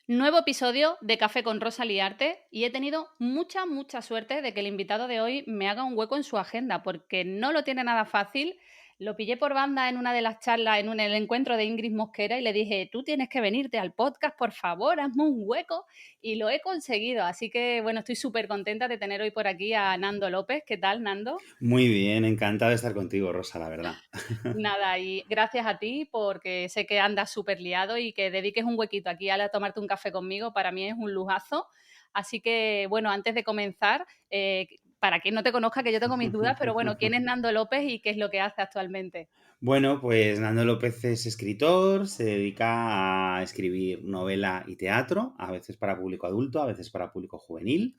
Nuevo episodio de Café con Rosa Liarte y he tenido mucha suerte de que el invitado de hoy me haga un hueco en su agenda porque no lo tiene nada fácil. Lo pillé por banda en una de las charlas, el encuentro de Ingrid Mosquera y le dije, tú tienes que venirte al podcast, por favor, hazme un hueco y lo he conseguido. Así que bueno, estoy súper contenta de tener hoy por aquí a Nando López. ¿Qué tal, Nando? Muy bien, encantado de estar contigo, Rosa, la verdad. Nada, y gracias a ti porque sé que andas súper liado y que dediques un huequito aquí a tomarte un café conmigo, para mí es un lujazo. Así que, bueno, antes de comenzar, para quien no te conozca, que yo tengo mis dudas, pero bueno, ¿quién es Nando López y qué es lo que hace actualmente? Bueno, pues Nando López es escritor, se dedica a escribir novela y teatro, a veces para público adulto, a veces para público juvenil.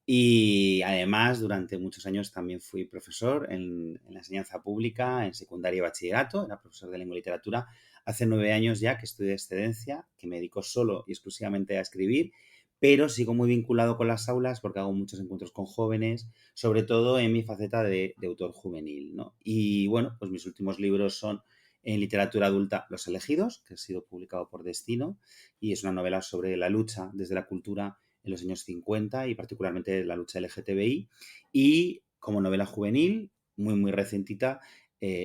Y además, durante muchos años también fui profesor en la enseñanza pública, en secundaria y bachillerato, era profesor de lengua y literatura. Hace 9 años ya que estudié excedencia, que me dedico solo y exclusivamente a escribir, pero sigo muy vinculado con las aulas porque hago muchos encuentros con jóvenes, sobre todo en mi faceta de autor juvenil, ¿no? Y bueno, pues mis últimos libros son en literatura adulta Los elegidos, que ha sido publicado por Destino, y es una novela sobre la lucha desde la cultura en los años 50 y particularmente la lucha LGTBI. Y como novela juvenil, muy recentita,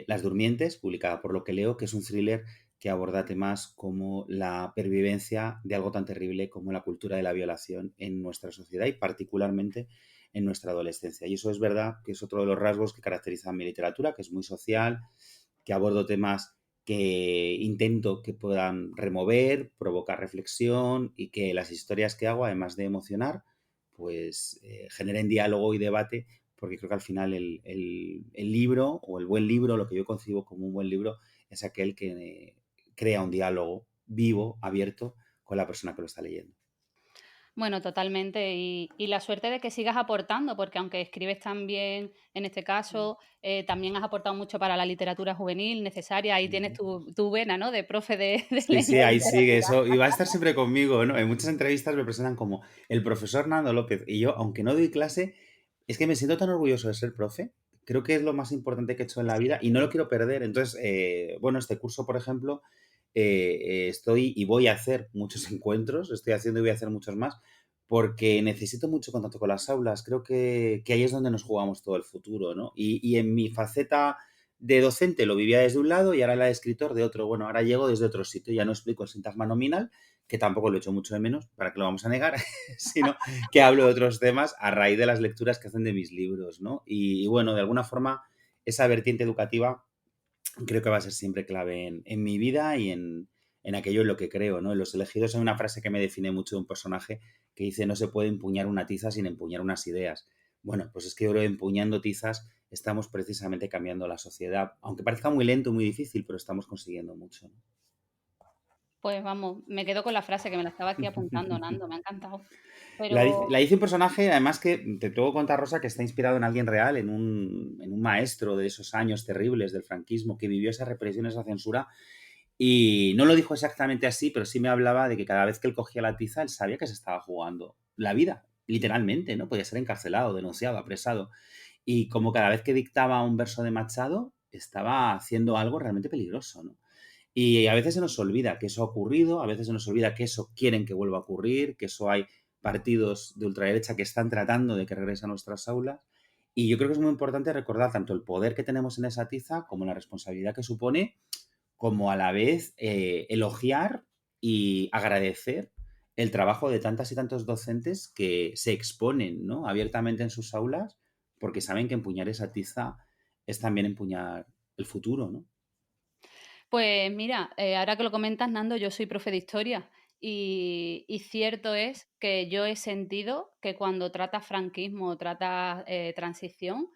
Las Durmientes, publicada por Lo que leo, que es un thriller que aborda temas como la pervivencia de algo tan terrible como la cultura de la violación en nuestra sociedad y particularmente en nuestra adolescencia. Y eso es verdad que es otro de los rasgos que caracteriza mi literatura, que es muy social, que abordo temas que intento que puedan remover, provocar reflexión y que las historias que hago, además de emocionar, pues generen diálogo y debate, porque creo que al final el libro o el buen libro, lo que yo concibo como un buen libro, es aquel que crea un diálogo vivo, abierto con la persona que lo está leyendo. Bueno, totalmente. Y la suerte de que sigas aportando, porque aunque escribes tan bien, en este caso, también has aportado mucho para la literatura juvenil necesaria. Ahí tienes Ujú. tu vena, ¿no? De profe de Sí, sí, lengua y ahí sigue literatura. eso. Y va a estar siempre conmigo, ¿no? En muchas entrevistas me presentan como el profesor Nando López. Y yo, aunque no doy clase, es que me siento tan orgulloso de ser profe. Creo que es lo más importante que he hecho en la vida Sí. y no lo quiero perder. Entonces, bueno, este curso, por ejemplo, estoy y voy a hacer muchos encuentros, estoy haciendo y voy a hacer muchos más, porque necesito mucho contacto con las aulas. Creo que ahí es donde nos jugamos todo el futuro, ¿no? Y en mi faceta de docente lo vivía desde un lado y ahora la de escritor de otro. Bueno, ahora llego desde otro sitio, ya no explico el sintagma nominal, que tampoco lo echo mucho de menos, para que lo vamos a negar, sino que hablo de otros temas a raíz de las lecturas que hacen de mis libros, ¿no? Y bueno, de alguna forma, esa vertiente educativa creo que va a ser siempre clave en mi vida y en aquello en lo que creo, ¿no? En Los elegidos hay una frase que me define mucho de un personaje que dice no se puede empuñar una tiza sin empuñar unas ideas. Bueno, pues es que yo creo que empuñando tizas estamos precisamente cambiando la sociedad, aunque parezca muy lento, muy difícil, pero estamos consiguiendo mucho, ¿no? Pues vamos, me quedo con la frase que me la estaba aquí apuntando, Nando, me ha encantado. La Pero hice un personaje, además que te tengo que contar, Rosa, que está inspirado en alguien real, en un maestro de esos años terribles del franquismo que vivió esa represión, esa censura. Y no lo dijo exactamente así, pero sí me hablaba de que cada vez que él cogía la tiza, él sabía que se estaba jugando la vida, literalmente, ¿no? Podía ser encarcelado, denunciado, apresado. Y como cada vez que dictaba un verso de Machado, estaba haciendo algo realmente peligroso, ¿no? Y a veces se nos olvida que eso ha ocurrido, a veces se nos olvida que eso quieren que vuelva a ocurrir, que eso hay partidos de ultraderecha que están tratando de que regrese a nuestras aulas. Y yo creo que es muy importante recordar tanto el poder que tenemos en esa tiza como la responsabilidad que supone, como a la vez elogiar y agradecer el trabajo de tantas y tantos docentes que se exponen, ¿no? Abiertamente en sus aulas porque saben que empuñar esa tiza es también empuñar el futuro, ¿no? pues mira, ahora que lo comentas, Nando, yo soy profe de historia y cierto es que yo he sentido que cuando tratas franquismo o tratas transición,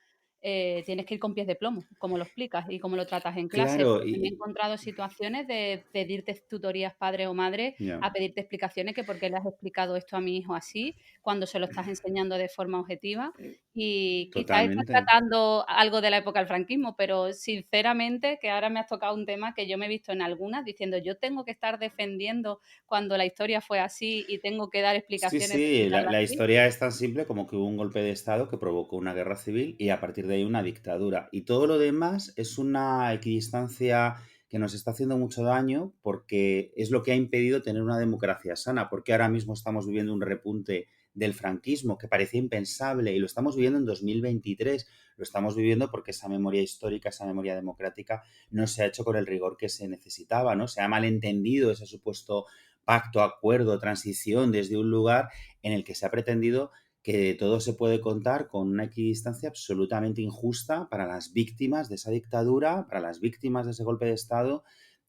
tienes que ir con pies de plomo, como lo explicas y como lo tratas en clase, Claro, porque me he encontrado situaciones de pedirte tutorías padre o madre, ya, a pedirte explicaciones que por qué le has explicado esto a mi hijo así, cuando se lo estás enseñando de forma objetiva. Y quizás estás totalmente. tratando algo de la época del franquismo, pero sinceramente que ahora me has tocado un tema que yo me he visto en algunas diciendo, yo tengo que estar defendiendo cuando la historia fue así y tengo que dar Sí, explicaciones de sí, explicarla la así. historia es tan simple como que hubo un golpe de Estado que provocó una guerra civil y a partir de ahí una dictadura. Y todo lo demás es una equidistancia que nos está haciendo mucho daño porque es lo que ha impedido tener una democracia sana, porque ahora mismo estamos viviendo un repunte del franquismo que parecía impensable y lo estamos viviendo en 2023. Lo estamos viviendo porque esa memoria histórica, esa memoria democrática no se ha hecho con el rigor que se necesitaba, ¿no? Se ha malentendido ese supuesto pacto, acuerdo, transición desde un lugar en el que se ha pretendido que todo se puede contar con una equidistancia absolutamente injusta para las víctimas de esa dictadura, para las víctimas de ese golpe de Estado,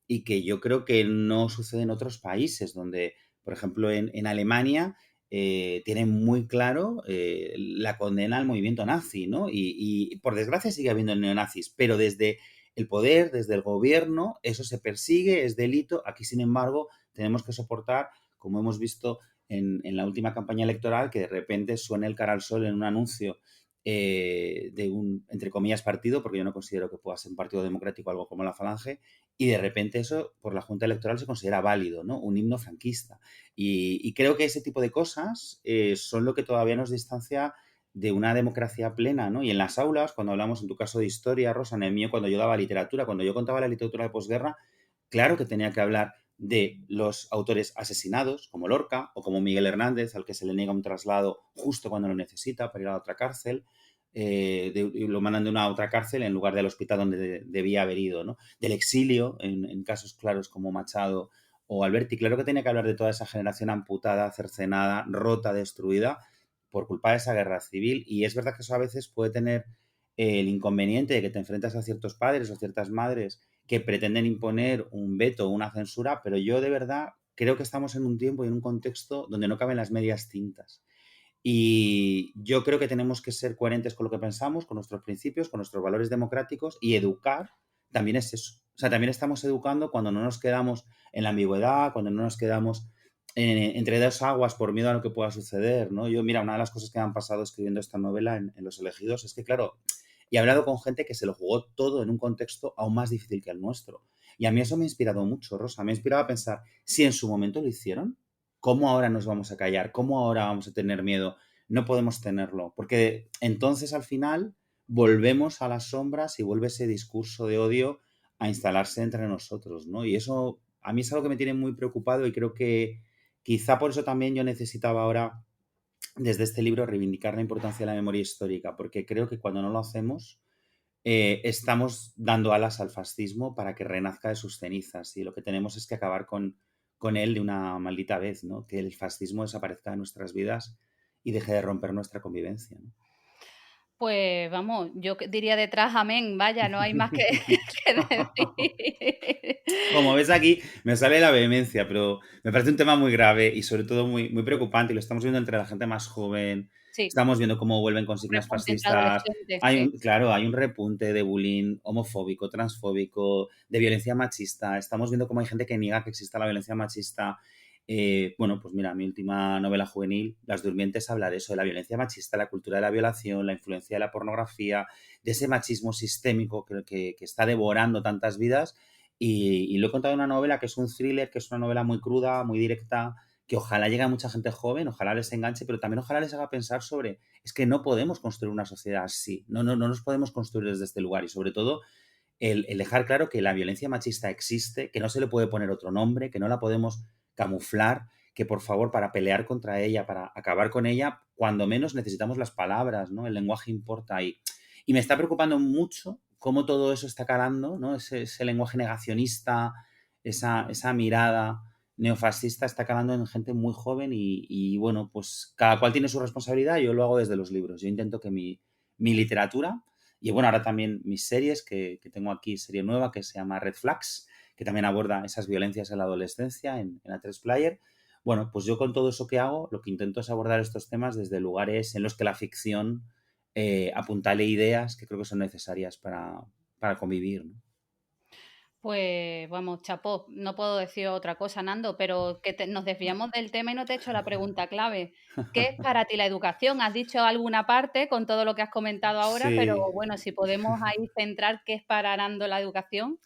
y que yo creo que no sucede en otros países, donde, por ejemplo, en Alemania tienen muy claro la condena al movimiento nazi, ¿no? Y por desgracia sigue habiendo neonazis, pero desde el poder, desde el gobierno, eso se persigue, es delito. Aquí, sin embargo, tenemos que soportar, como hemos visto en la última campaña electoral, que de repente suene el cara al sol en un anuncio de un, entre comillas, partido, porque yo no considero que pueda ser un partido democrático algo como la Falange, y de repente eso por la Junta Electoral se considera válido, ¿no? Un himno franquista. Y creo que ese tipo de cosas son lo que todavía nos distancia de una democracia plena, ¿no? Y en las aulas, cuando hablamos en tu caso de historia, Rosa, en el mío, cuando yo daba literatura, cuando yo contaba la literatura de posguerra, claro que tenía que hablar de los autores asesinados, como Lorca o como Miguel Hernández, al que se le niega un traslado justo cuando lo necesita para ir a otra cárcel, y lo mandan de una a otra cárcel en lugar del hospital donde debía haber ido, ¿no? Del exilio, en casos claros como Machado o Alberti. Claro que tenía que hablar de toda esa generación amputada, cercenada, rota, destruida por culpa de esa guerra civil. Y es verdad que eso a veces puede tener el inconveniente de que te enfrentas a ciertos padres o ciertas madres que pretenden imponer un veto o una censura, pero yo de verdad creo que estamos en un tiempo y en un contexto donde no caben las medias tintas. Y yo creo que tenemos que ser coherentes con lo que pensamos, con nuestros principios, con nuestros valores democráticos, y educar también es eso. O sea, también estamos educando cuando no nos quedamos en la ambigüedad, cuando no nos quedamos entre dos aguas por miedo a lo que pueda suceder, ¿no? Yo, mira, una de las cosas que me han pasado escribiendo esta novela en Los Elegidos es que, claro, y he hablado con gente que se lo jugó todo en un contexto aún más difícil que el nuestro. Y a mí eso me ha inspirado mucho, Rosa. Me ha inspirado a pensar, si en su momento lo hicieron, ¿cómo ahora nos vamos a callar? ¿Cómo ahora vamos a tener miedo? No podemos tenerlo, porque entonces al final volvemos a las sombras y vuelve ese discurso de odio a instalarse entre nosotros, ¿no? Y eso a mí es algo que me tiene muy preocupado y creo que quizá por eso también yo necesitaba ahora, desde este libro, reivindicar la importancia de la memoria histórica, porque creo que cuando no lo hacemos, estamos dando alas al fascismo para que renazca de sus cenizas y lo que tenemos es que acabar con él de una maldita vez, ¿no? Que el fascismo desaparezca de nuestras vidas y deje de romper nuestra convivencia, ¿no? Pues vamos, yo diría detrás amén, vaya, no hay más que, que decir. Como ves aquí, me sale la vehemencia, pero me parece un tema muy grave y sobre todo muy, muy preocupante. Y lo estamos viendo entre la gente más joven. Sí, Estamos viendo cómo vuelven un consignas repunte entre fascistas. adolescentes, Hay sí. un, claro, hay un repunte de bullying homofóbico, transfóbico, de violencia machista. Estamos viendo cómo hay gente que niega que exista la violencia machista. Bueno, pues mira, mi última novela juvenil, Las Durmientes, habla de eso, de la violencia machista, la cultura de la violación, la influencia de la pornografía, de ese machismo sistémico que está devorando tantas vidas y lo he contado en una novela que es un thriller, que es una novela muy cruda, muy directa, que ojalá llegue a mucha gente joven, ojalá les enganche, pero también ojalá les haga pensar sobre, es que no podemos construir una sociedad así, no nos podemos construir desde este lugar y sobre todo el dejar claro que la violencia machista existe, que no se le puede poner otro nombre, que no la podemos camuflar, que por favor para pelear contra ella, para acabar con ella, cuando menos necesitamos las palabras, ¿no? El lenguaje importa y me está preocupando mucho cómo todo eso está calando, ¿no? Ese lenguaje negacionista, esa mirada neofascista está calando en gente muy joven y, bueno, pues cada cual tiene su responsabilidad, yo lo hago desde los libros. Yo intento que mi literatura y bueno, ahora también mis series, que tengo aquí serie nueva que se llama Red Flags, que también aborda esas violencias en la adolescencia en A3 Player. Bueno, pues yo con todo eso que hago, lo que intento es abordar estos temas desde lugares en los que la ficción apuntale ideas que creo que son necesarias para convivir, ¿no? Pues vamos, chapó, no puedo decir otra cosa, Nando, pero que nos desviamos del tema y no te he hecho la pregunta clave. ¿Qué es para ti la educación? Has dicho alguna parte con todo lo que has comentado ahora, pero Sí. bueno, si podemos ahí centrar qué es para Nando la educación.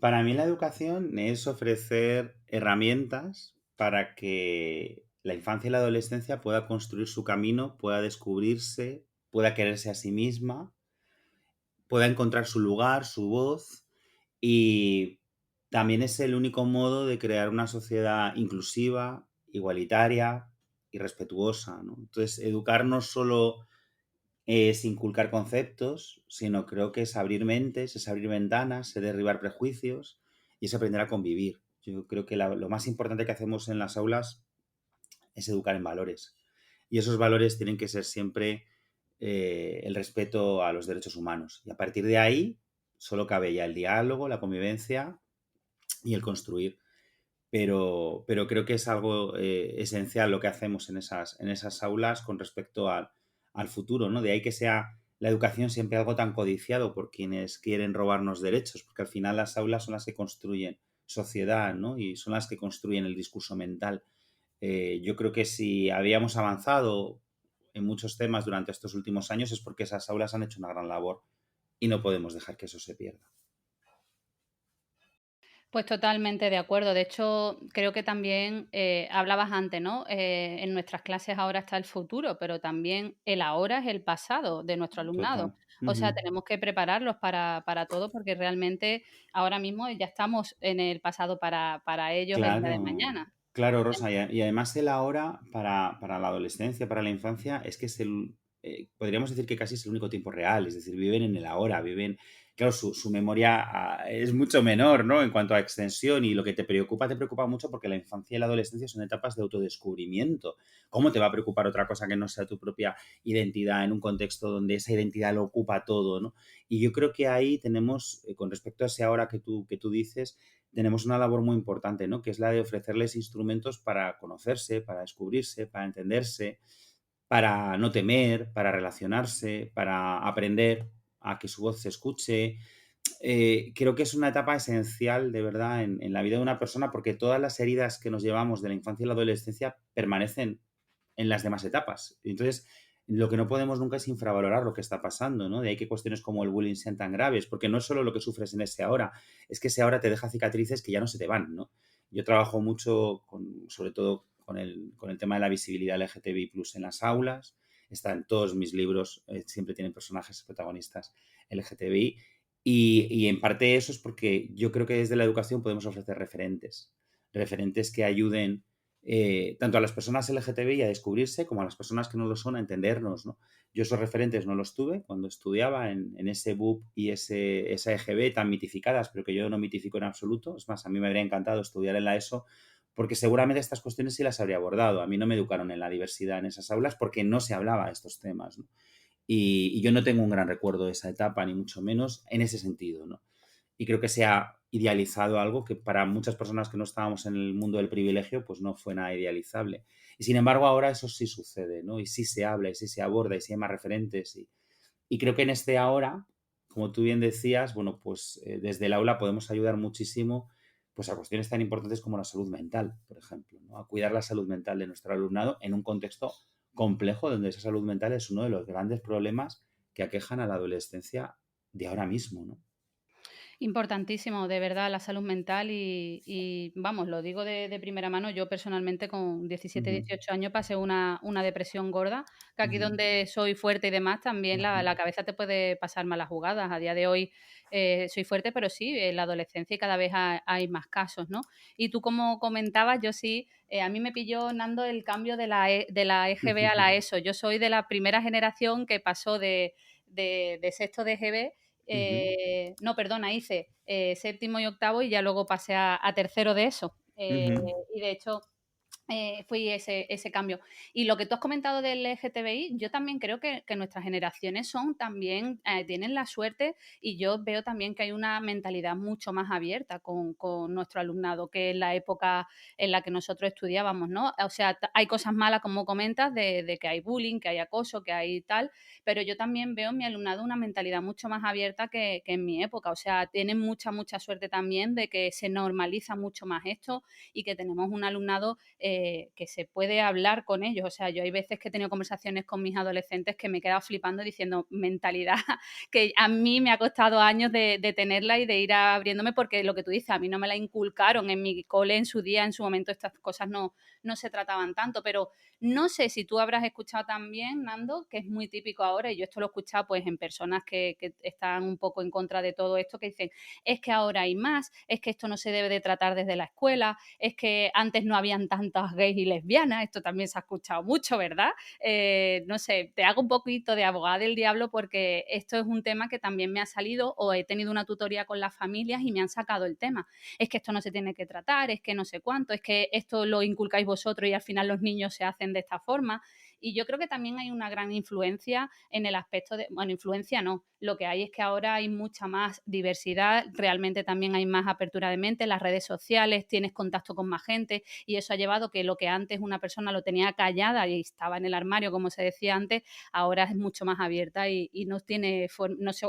Para mí la educación es ofrecer herramientas para que la infancia y la adolescencia pueda construir su camino, pueda descubrirse, pueda quererse a sí misma, pueda encontrar su lugar, su voz y también es el único modo de crear una sociedad inclusiva, igualitaria y respetuosa, ¿no? Entonces, educar no solo es inculcar conceptos, sino creo que es abrir mentes, es abrir ventanas, es derribar prejuicios y es aprender a convivir. Yo creo que lo más importante que hacemos en las aulas es educar en valores. Y esos valores tienen que ser siempre el respeto a los derechos humanos. Y a partir de ahí solo cabe ya el diálogo, la convivencia y el construir. Pero creo que es algo esencial lo que hacemos en esas aulas con respecto al futuro, ¿no? De ahí que sea la educación siempre algo tan codiciado por quienes quieren robarnos derechos, porque al final las aulas son las que construyen sociedad, ¿no? Y son las que construyen el discurso mental. Yo creo que si habíamos avanzado en muchos temas durante estos últimos años es porque esas aulas han hecho una gran labor y no podemos dejar que eso se pierda. Pues totalmente de acuerdo. De hecho, creo que también hablabas antes, ¿no? En nuestras clases ahora está el futuro, pero también el ahora es el pasado de nuestro alumnado. Total. O sea, Ujú. tenemos que prepararlos para todo porque realmente ahora mismo ya estamos en el pasado para ellos el día de Claro, mañana. claro, Rosa. Y además el ahora para la adolescencia, para la infancia, es que podríamos decir que casi es el único tiempo real, es decir, viven en el ahora, viven, claro, su memoria es mucho menor, ¿no? En cuanto a extensión y lo que te preocupa mucho porque la infancia y la adolescencia son etapas de autodescubrimiento. ¿Cómo te va a preocupar otra cosa que no sea tu propia identidad en un contexto donde esa identidad lo ocupa todo, ¿no? Y yo creo que ahí tenemos, con respecto a ese ahora que tú dices, tenemos una labor muy importante, ¿no? Que es la de ofrecerles instrumentos para conocerse, para descubrirse, para entenderse, para no temer, para relacionarse, para aprender a que su voz se escuche. Creo que es una etapa esencial, de verdad, en la vida de una persona, porque todas las heridas que nos llevamos de la infancia y la adolescencia permanecen en las demás etapas. Entonces, lo que no podemos nunca es infravalorar lo que está pasando, ¿no? De ahí que cuestiones como el bullying sean tan graves, porque no es solo lo que sufres en ese ahora, es que ese ahora te deja cicatrices que ya no se te van, ¿no? Yo trabajo mucho, sobre todo con el tema de la visibilidad LGTBI+ en las aulas, está en todos mis libros, siempre tienen personajes protagonistas LGTBI, y en parte eso es porque yo creo que desde la educación podemos ofrecer referentes que ayuden tanto a las personas LGTBI a descubrirse como a las personas que no lo son a entendernos, ¿no? Yo esos referentes no los tuve cuando estudiaba en ese BUP y esa EGB tan mitificadas, pero que yo no mitifico en absoluto. Es más, a mí me habría encantado estudiar en la ESO porque seguramente estas cuestiones sí las habría abordado. A mí no me educaron en la diversidad en esas aulas porque no se hablaba de estos temas, ¿no? Y yo no tengo un gran recuerdo de esa etapa, ni mucho menos en ese sentido, ¿no? Y creo que se ha idealizado algo que para muchas personas que no estábamos en el mundo del privilegio, pues no fue nada idealizable. Y sin embargo, ahora eso sí sucede, ¿no? Y sí se habla, y sí se aborda, y sí hay más referentes. Y creo que en este ahora, como tú bien decías, bueno, pues desde el aula podemos ayudar muchísimo pues a cuestiones tan importantes como la salud mental, por ejemplo, ¿no? A cuidar la salud mental de nuestro alumnado en un contexto complejo donde esa salud mental es uno de los grandes problemas que aquejan a la adolescencia de ahora mismo, ¿no? Importantísimo, de verdad, la salud mental y vamos, lo digo de primera mano, yo personalmente con 17, Ujú, 18 años pasé una depresión gorda, que aquí ujú, donde soy fuerte y demás, también la ujú, la cabeza te puede pasar malas jugadas. A día de hoy, soy fuerte, pero sí, en la adolescencia y cada vez hay más casos, ¿no? Y tú como comentabas, yo sí, a mí me pilló, Nando, el cambio de la EGB a la ESO. Yo soy de la primera generación que pasó de sexto de EGB. ujú, No, perdona, hice séptimo y octavo y ya luego pasé a tercero de eso. ujú, Y de hecho, fui ese cambio. Y lo que tú has comentado del LGTBI, yo también creo que nuestras generaciones son también, tienen la suerte y yo veo también que hay una mentalidad mucho más abierta con nuestro alumnado que en la época en la que nosotros estudiábamos, ¿no? O sea, hay cosas malas, como comentas, de que hay bullying, que hay acoso, que hay tal, pero yo también veo en mi alumnado una mentalidad mucho más abierta que en mi época. O sea, tienen mucha suerte también de que se normaliza mucho más esto y que tenemos un alumnado que se puede hablar con ellos. O sea, yo hay veces que he tenido conversaciones con mis adolescentes que me he quedado flipando diciendo mentalidad que a mí me ha costado años de tenerla y de ir abriéndome, porque lo que tú dices, a mí no me la inculcaron en mi cole en su día, en su momento estas cosas no se trataban tanto, pero no sé si tú habrás escuchado también, Nando, que es muy típico ahora, y yo esto lo he escuchado pues en personas que están un poco en contra de todo esto, que dicen, es que ahora hay más, es que esto no se debe de tratar desde la escuela, es que antes no habían tantas gays y lesbianas, esto también se ha escuchado mucho, ¿verdad? No sé, te hago un poquito de abogada del diablo porque esto es un tema que también me ha salido o he tenido una tutoría con las familias y me han sacado el tema. Es que esto no se tiene que tratar, es que no sé cuánto, es que esto lo inculcáis vosotros y al final los niños se hacen de esta forma. Y yo creo que también hay una gran influencia en el aspecto de, bueno, influencia no, lo que hay es que ahora hay mucha más diversidad, realmente también hay más apertura de mente, las redes sociales, tienes contacto con más gente y eso ha llevado que lo que antes una persona lo tenía callada y estaba en el armario, como se decía antes, ahora es mucho más abierta y no tiene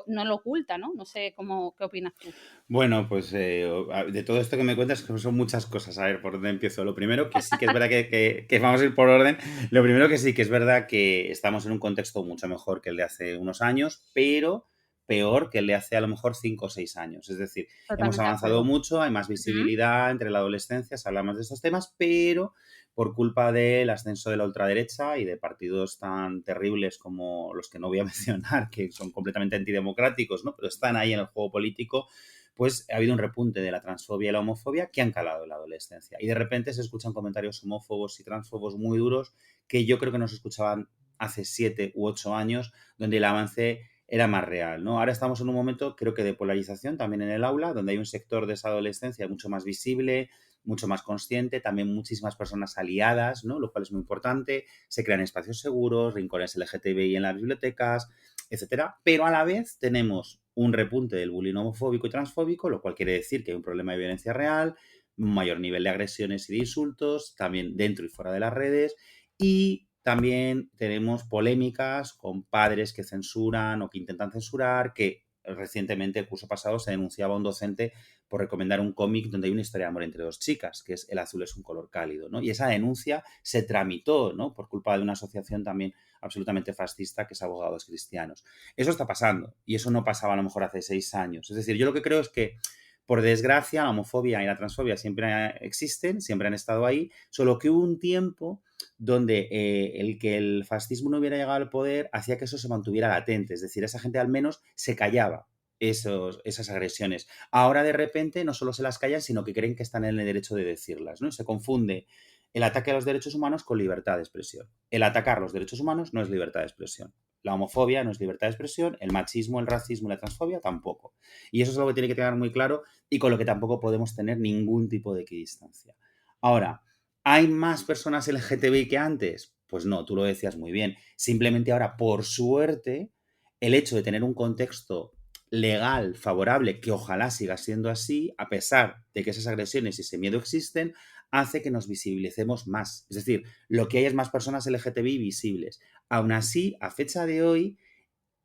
no lo oculta, ¿no? No sé qué opinas tú. Bueno, pues de todo esto que me cuentas, que son muchas cosas. A ver, ¿por dónde empiezo? Lo primero, que sí que es verdad que vamos a ir por orden. Lo primero que sí que es verdad que estamos en un contexto mucho mejor que el de hace unos años, pero peor que el de hace a lo mejor 5 o 6 años. Es decir, hemos Totalmente de avanzado acuerdo. mucho, hay más Ujú. visibilidad entre la adolescencia, se hablamos de estos temas, pero por culpa del ascenso de la ultraderecha y de partidos tan terribles como los que no voy a mencionar, que son completamente antidemocráticos, ¿no? Pero están ahí en el juego político, pues ha habido un repunte de la transfobia y la homofobia que han calado en la adolescencia. Y de repente se escuchan comentarios homófobos y transfobos muy duros que yo creo que no se escuchaban hace 7 u 8 años, donde el avance era más real, ¿no? Ahora estamos en un momento, creo que de polarización también en el aula, donde hay un sector de esa adolescencia mucho más visible, mucho más consciente, también muchísimas personas aliadas, ¿no? Lo cual es muy importante. Se crean espacios seguros, rincones LGTBI en las bibliotecas, etcétera. Pero a la vez tenemos un repunte del bullying homofóbico y transfóbico, lo cual quiere decir que hay un problema de violencia real, un mayor nivel de agresiones y de insultos, también dentro y fuera de las redes, y también tenemos polémicas con padres que censuran o que intentan censurar, que recientemente, el curso pasado, se denunciaba a un docente por recomendar un cómic donde hay una historia de amor entre dos chicas, que es El azul es un color cálido, ¿no? Y esa denuncia se tramitó, ¿no? Por culpa de una asociación también absolutamente fascista que es Abogados Cristianos. Eso está pasando y eso no pasaba a lo mejor hace 6 años. Es decir, yo lo que creo es que, por desgracia, la homofobia y la transfobia siempre existen, siempre han estado ahí, solo que hubo un tiempo donde el que el fascismo no hubiera llegado al poder hacía que eso se mantuviera latente, es decir, esa gente al menos se callaba esas agresiones. Ahora de repente no solo se las callan, sino que creen que están en el derecho de decirlas, ¿no? Se confunde el ataque a los derechos humanos con libertad de expresión. El atacar los derechos humanos no es libertad de expresión. La homofobia no es libertad de expresión, el machismo, el racismo y la transfobia tampoco. Y eso es algo que tiene que quedar muy claro y con lo que tampoco podemos tener ningún tipo de equidistancia. Ahora, ¿hay más personas LGTBI que antes? Pues no, tú lo decías muy bien. Simplemente ahora, por suerte, el hecho de tener un contexto legal favorable, que ojalá siga siendo así, a pesar de que esas agresiones y ese miedo existen, hace que nos visibilicemos más. Es decir, lo que hay es más personas LGTBI visibles. Aún así, a fecha de hoy,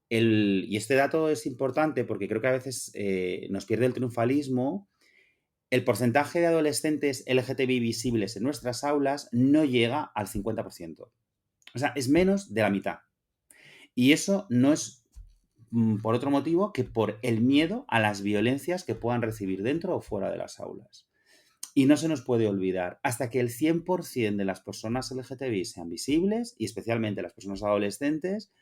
y este dato es importante porque creo que a veces nos pierde el triunfalismo, el porcentaje de adolescentes LGTBI visibles en nuestras aulas no llega al 50%. O sea, es menos de la mitad. Y eso no es por otro motivo que por el miedo a las violencias que puedan recibir dentro o fuera de las aulas. Y no se nos puede olvidar, hasta que el 100% de las personas LGTBI sean visibles, y especialmente las personas adolescentes,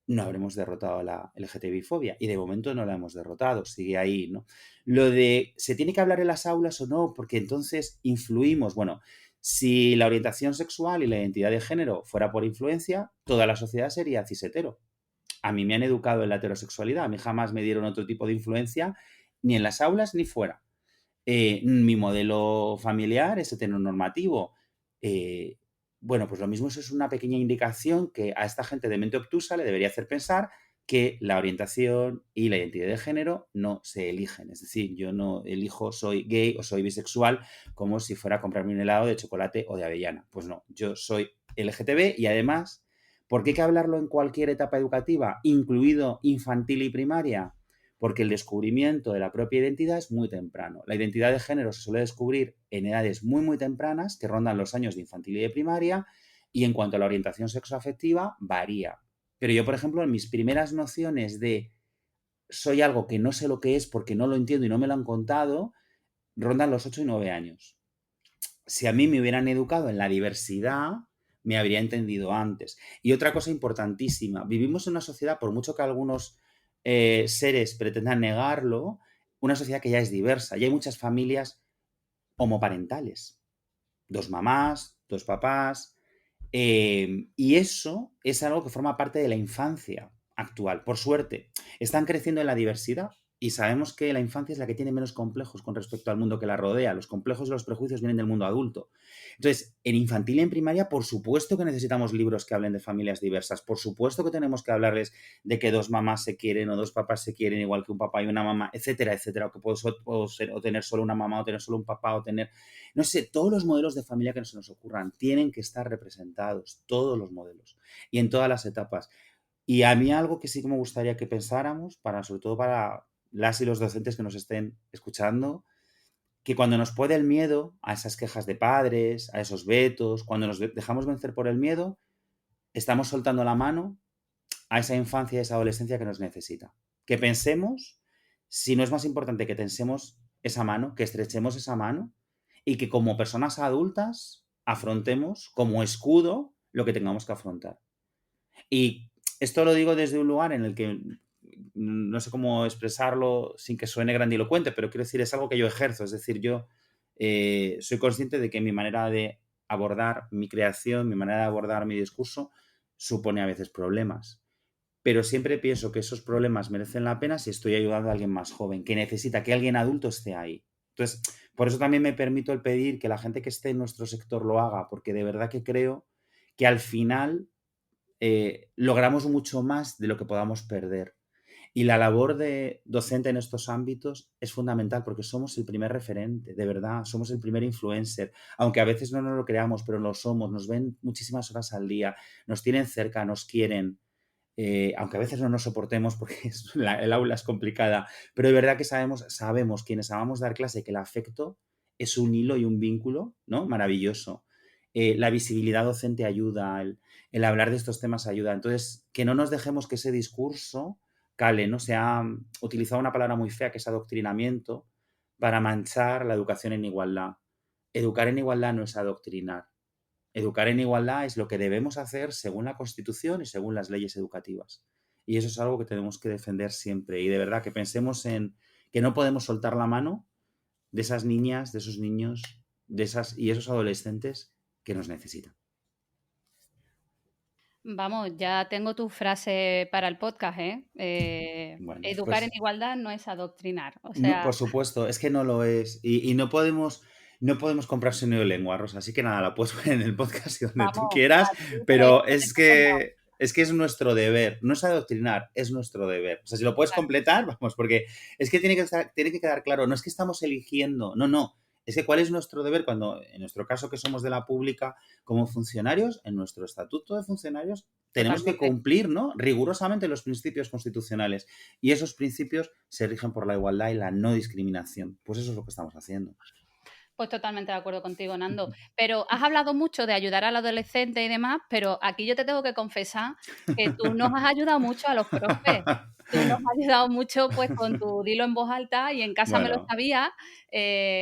no habremos derrotado a la LGTBI-fobia. Y de momento no la hemos derrotado, sigue ahí, ¿no? Lo de, ¿se tiene que hablar en las aulas o no? Porque entonces influimos. Bueno, si la orientación sexual y la identidad de género fuera por influencia, toda la sociedad sería cis-hetero. A mí me han educado en la heterosexualidad, a mí jamás me dieron otro tipo de influencia, ni en las aulas ni fuera. Mi modelo familiar es heteronormativo. Eh, bueno, pues lo mismo, eso es una pequeña indicación que a esta gente de mente obtusa le debería hacer pensar que la orientación y la identidad de género no se eligen. Es decir, yo no elijo soy gay o soy bisexual como si fuera a comprarme un helado de chocolate o de avellana. Pues no, yo soy LGTB y además, ¿por qué hay que hablarlo en cualquier etapa educativa, incluido infantil y primaria? porque el descubrimiento de la propia identidad es muy temprano. La identidad de género se suele descubrir en edades muy, muy tempranas, que rondan los años de infantil y de primaria, y en cuanto a la orientación sexoafectiva, varía. Pero yo, por ejemplo, en mis primeras nociones de soy algo que no sé lo que es porque no lo entiendo y no me lo han contado, rondan los 8 y 9 años. Si a mí me hubieran educado en la diversidad, me habría entendido antes. Y otra cosa importantísima, vivimos en una sociedad, por mucho que algunos seres pretendan negarlo, una sociedad que ya es diversa. Y hay muchas familias homoparentales. 2 mamás, 2 papás. Y eso es algo que forma parte de la infancia actual. Por suerte, están creciendo en la diversidad y sabemos que la infancia es la que tiene menos complejos con respecto al mundo que la rodea. Los complejos y los prejuicios vienen del mundo adulto. Entonces, en infantil y en primaria, por supuesto que necesitamos libros que hablen de familias diversas. Por supuesto que tenemos que hablarles de que 2 mamás se quieren o 2 papás se quieren igual que un papá y una mamá, etcétera, etcétera. O que o tener solo una mamá o tener solo un papá o tener no sé, todos los modelos de familia que se nos ocurran tienen que estar representados, todos los modelos y en todas las etapas. Y a mí algo que sí que me gustaría que pensáramos, sobre todo para las y los docentes que nos estén escuchando, que cuando nos puede el miedo a esas quejas de padres, a esos vetos, cuando nos dejamos vencer por el miedo, estamos soltando la mano a esa infancia y esa adolescencia que nos necesita. Que pensemos si no es más importante que tensemos esa mano, que estrechemos esa mano y que como personas adultas afrontemos como escudo lo que tengamos que afrontar. Y esto lo digo desde un lugar en el que no sé cómo expresarlo sin que suene grandilocuente, pero quiero decir, es algo que yo ejerzo. Es decir, yo soy consciente de que mi manera de abordar mi creación, mi manera de abordar mi discurso, supone a veces problemas. Pero siempre pienso que esos problemas merecen la pena si estoy ayudando a alguien más joven, que necesita que alguien adulto esté ahí. Entonces, por eso también me permito el pedir que la gente que esté en nuestro sector lo haga, porque de verdad que creo que al final logramos mucho más de lo que podamos perder. Y la labor de docente en estos ámbitos es fundamental porque somos el primer referente, de verdad, somos el primer influencer, aunque a veces no nos lo creamos, pero lo somos, nos ven muchísimas horas al día, nos tienen cerca, nos quieren. Aunque a veces no nos soportemos porque el aula es complicada, pero de verdad que sabemos quienes amamos dar clase que el afecto es un hilo y un vínculo, ¿no? Maravilloso. La visibilidad docente ayuda, el hablar de estos temas ayuda. Entonces, que no nos dejemos que ese discurso cale, ¿no? Se ha utilizado una palabra muy fea que es adoctrinamiento para manchar la educación en igualdad. Educar en igualdad no es adoctrinar. Educar en igualdad es lo que debemos hacer según la Constitución y según las leyes educativas. Y eso es algo que tenemos que defender siempre. Y de verdad que pensemos en que no podemos soltar la mano de esas niñas, de esos niños, y esos adolescentes que nos necesitan. Vamos, ya tengo tu frase para el podcast, ¿eh? Bueno, Educar en pues igualdad no es adoctrinar. O no, sea, por supuesto, es que no lo es. Y no podemos comprar sonido de lengua, Rosa. Así que nada, la puedes poner en el podcast y donde tú vamos, quieras, aquí tenéis pero que poner todos lados. es nuestro deber. No es adoctrinar, es nuestro deber. O sea, si lo puedes Claro, completar, vamos, porque es que tiene que quedar claro, no es que estamos eligiendo, no, no. Es que cuál es nuestro deber cuando, en nuestro caso que somos de la pública, como funcionarios, en nuestro estatuto de funcionarios, tenemos que totalmente. cumplir, ¿no? Rigurosamente los principios constitucionales. Y esos principios se rigen por la igualdad y la no discriminación. Pues eso es lo que estamos haciendo. Pues totalmente de acuerdo contigo, Nando. Pero has hablado mucho de ayudar al adolescente y demás, pero aquí yo te tengo que confesar que tú nos has ayudado mucho a los profes. Tú nos has ayudado mucho, pues, con tu dilo en voz alta y en casa me lo Bueno, sabía.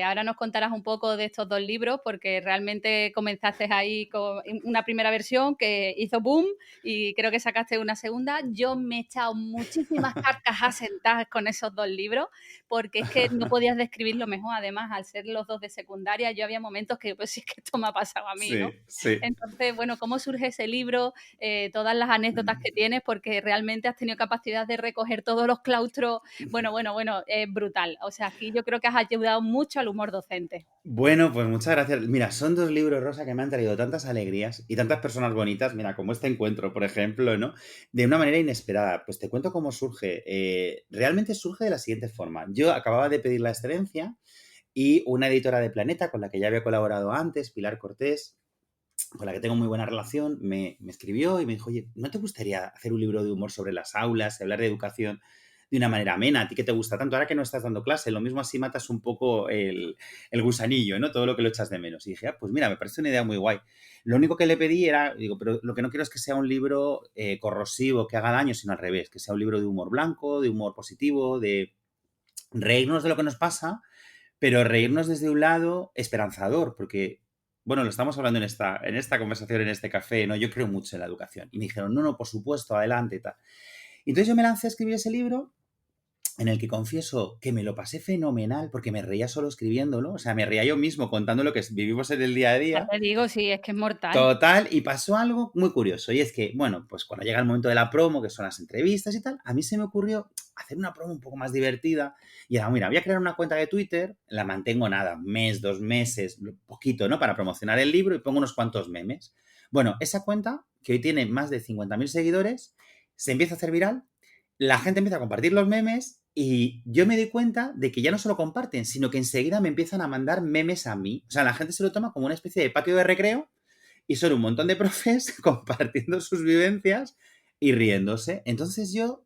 Ahora nos contarás un poco de estos 2 libros, porque realmente comenzaste ahí con una primera versión que hizo boom y creo que sacaste una segunda. Yo me he echado muchísimas carcajadas sentadas con esos 2 libros, porque es que no podías describirlo mejor. Además, al ser los 2 de secundaria, yo había momentos que, pues, sí es que esto me ha pasado a mí, ¿no? sí, sí. Entonces, bueno, ¿cómo surge ese libro? Todas las anécdotas que tienes, porque realmente has tenido capacidad de recoger todos los claustros. Bueno, es brutal. O sea, aquí yo creo que has ayudado mucho al humor docente. Bueno, pues muchas gracias. Mira, son 2 libros, Rosa, que me han traído tantas alegrías y tantas personas bonitas, mira, como este encuentro, por ejemplo, ¿no? De una manera inesperada. Pues te cuento cómo surge. Realmente surge de la siguiente forma. Yo acababa de pedir la excelencia y una editora de Planeta, con la que ya había colaborado antes, Pilar Cortés, con la que tengo muy buena relación, me escribió y me dijo, oye, ¿no te gustaría hacer un libro de humor sobre las aulas y hablar de educación de una manera amena, a ti que te gusta tanto, ahora que no estás dando clase, lo mismo así matas un poco el gusanillo, ¿no? Todo lo que lo echas de menos. Y dije, pues mira, me parece una idea muy guay. Lo único que le pedí era, digo, pero lo que no quiero es que sea un libro corrosivo, que haga daño, sino al revés, que sea un libro de humor blanco, de humor positivo, de reírnos de lo que nos pasa, pero reírnos desde un lado esperanzador, porque, bueno, lo estamos hablando en esta conversación, en este café, ¿no? Yo creo mucho en la educación. Y me dijeron, no, no, por supuesto, adelante y tal. Y entonces yo me lancé a escribir ese libro en el que confieso que me lo pasé fenomenal porque me reía solo escribiéndolo, o sea, me reía yo mismo contando lo que vivimos en el día a Ya día. te digo, sí, es que es mortal. Total, y pasó algo muy curioso, y es que, bueno, pues cuando llega el momento de la promo, que son las entrevistas y tal, a mí se me ocurrió hacer una promo un poco más divertida, y era, mira, voy a crear una cuenta de Twitter, la mantengo nada, mes, 2 meses, poquito, ¿no? Para promocionar el libro y pongo unos cuantos memes. Bueno, esa cuenta, que hoy tiene más de 50.000 seguidores, se empieza a hacer viral, la gente empieza a compartir los memes y yo me doy cuenta de que ya no solo comparten, sino que enseguida me empiezan a mandar memes a mí. O sea, la gente se lo toma como una especie de patio de recreo y son un montón de profes compartiendo sus vivencias y riéndose. Entonces yo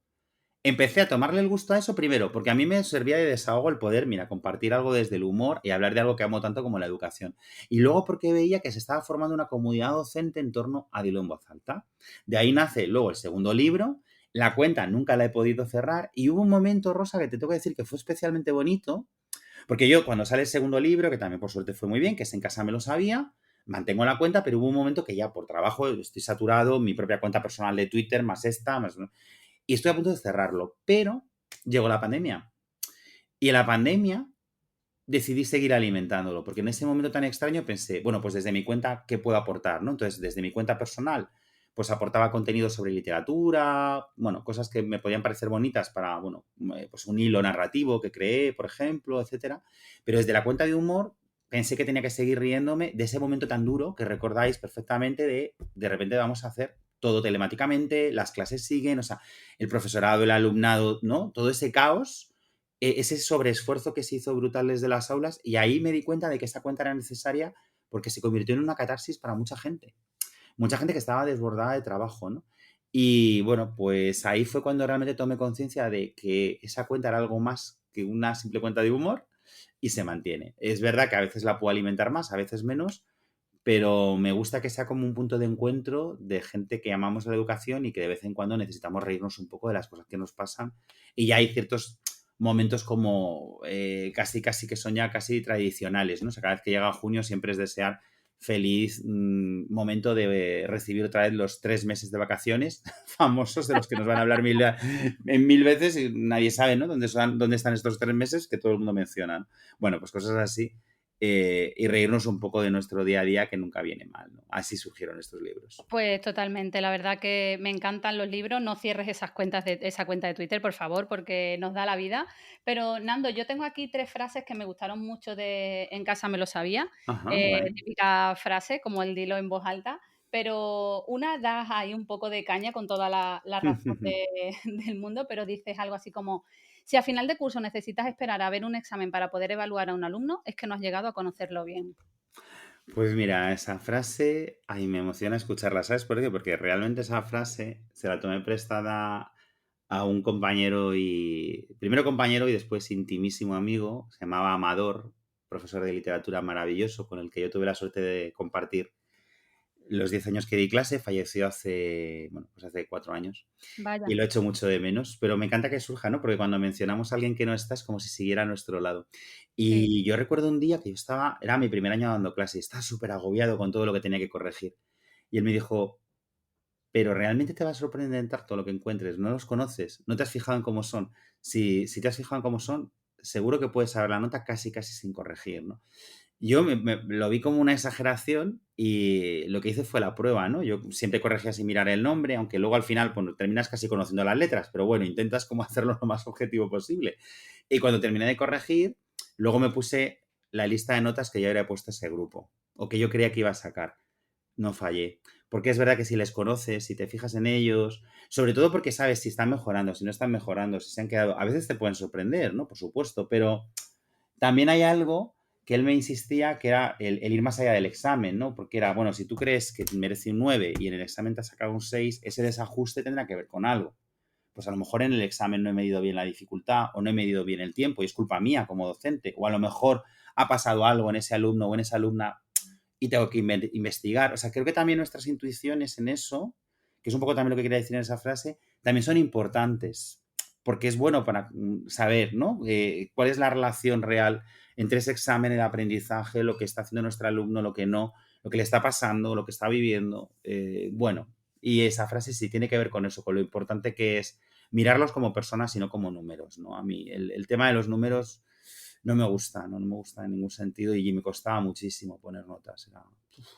empecé a tomarle el gusto a eso primero, porque a mí me servía de desahogo el poder, mira, compartir algo desde el humor y hablar de algo que amo tanto como la educación. Y luego porque veía que se estaba formando una comunidad docente en torno a Dilo en voz alta. De ahí nace luego el segundo libro. La cuenta nunca la he podido cerrar y hubo un momento, Rosa, que te tengo que decir que fue especialmente bonito, porque yo cuando sale el segundo libro, que también por suerte fue muy bien, que es En casa me lo sabía, mantengo la cuenta, pero hubo un momento que ya por trabajo estoy saturado, mi propia cuenta personal de Twitter, más esta, más... Y estoy a punto de cerrarlo, pero llegó la pandemia. Y en la pandemia decidí seguir alimentándolo, porque en ese momento tan extraño pensé, bueno, pues desde mi cuenta, ¿qué puedo aportar? ¿No? Entonces, desde mi cuenta personal, pues aportaba contenido sobre literatura, bueno, cosas que me podían parecer bonitas para, bueno, pues un hilo narrativo que creé, por ejemplo, etcétera. Pero desde la cuenta de humor pensé que tenía que seguir riéndome de ese momento tan duro que recordáis perfectamente de repente vamos a hacer todo telemáticamente, las clases siguen, o sea, el profesorado, el alumnado, ¿no? Todo ese caos, ese sobreesfuerzo que se hizo brutal desde las aulas, y ahí me di cuenta de que esa cuenta era necesaria porque se convirtió en una catarsis para mucha gente que estaba desbordada de trabajo, ¿no? Y bueno, pues ahí fue cuando realmente tomé conciencia de que esa cuenta era algo más que una simple cuenta de humor y se mantiene. Es verdad que a veces la puedo alimentar más, a veces menos, pero me gusta que sea como un punto de encuentro de gente que amamos la educación y que de vez en cuando necesitamos reírnos un poco de las cosas que nos pasan. Y ya hay ciertos momentos como casi, casi que son ya casi tradicionales, ¿no? O sea, cada vez que llega junio siempre es desear feliz momento de recibir otra vez los 3 meses de vacaciones famosos de los que nos van a hablar en mil veces y nadie sabe, ¿no? ¿Dónde están estos 3 meses que todo el mundo menciona, ¿no? Bueno, pues cosas así y reírnos un poco de nuestro día a día que nunca viene mal, ¿no? Así surgieron estos libros. Pues totalmente, la verdad que me encantan los libros. No cierres esa cuenta de Twitter, por favor, porque nos da la vida. Pero Nando, yo tengo aquí 3 frases que me gustaron mucho de En casa me lo sabía. Ajá, guay. Típica frase, como el dilo en voz alta, pero una das ahí un poco de caña con toda la razón del mundo, pero dices algo así como: "Si a final de curso necesitas esperar a ver un examen para poder evaluar a un alumno, es que no has llegado a conocerlo bien". Pues mira, esa frase, ay, me emociona escucharla, ¿sabes por qué? Porque realmente esa frase se la tomé prestada a un compañero primero compañero y después intimísimo amigo, se llamaba Amador, profesor de literatura maravilloso, con el que yo tuve la suerte de compartir los 10 años que di clase, falleció hace, bueno, pues hace 4 años. Y Vaya, lo echo mucho de menos, pero me encanta que surja, ¿no? Porque cuando mencionamos a alguien que no está es como si siguiera a nuestro lado. sí. Y yo recuerdo un día que era mi primer año dando clase, y estaba súper agobiado con todo lo que tenía que corregir. Y él me dijo, pero realmente te va a sorprender todo lo que encuentres, no los conoces, no te has fijado en cómo son. Si te has fijado en cómo son, seguro que puedes saber la nota casi, casi sin corregir, ¿no? Yo lo vi como una exageración y lo que hice fue la prueba, ¿no? Yo siempre corregía sin mirar el nombre, aunque luego al final pues, terminas casi conociendo las letras, pero bueno, intentas como hacerlo lo más objetivo posible. Y cuando terminé de corregir, luego me puse la lista de notas que ya habría puesto ese grupo o que yo creía que iba a sacar. No fallé. Porque es verdad que si les conoces, si te fijas en ellos, sobre todo porque sabes si están mejorando, si no están mejorando, si se han quedado, a veces te pueden sorprender, ¿no? Por supuesto, pero también hay algo que él me insistía que era el ir más allá del examen, ¿no? Porque era, bueno, si tú crees que merece un 9 y en el examen te has sacado un 6, ese desajuste tendrá que ver con algo. pues a lo mejor en el examen no he medido bien la dificultad o no he medido bien el tiempo y es culpa mía como docente, o a lo mejor ha pasado algo en ese alumno o en esa alumna y tengo que investigar. O sea, creo que también nuestras intuiciones en eso, que es un poco también lo que quería decir en esa frase, también son importantes, porque es bueno para saber, ¿no? Cuál es la relación real entre ese examen, el aprendizaje, lo que está haciendo nuestro alumno, lo que no, lo que le está pasando, lo que está viviendo. Bueno, y esa frase sí tiene que ver con eso, con lo importante que es mirarlos como personas y no como números, ¿no? A mí el tema de los números no me gusta, no me gusta en ningún sentido y me costaba muchísimo poner notas. Era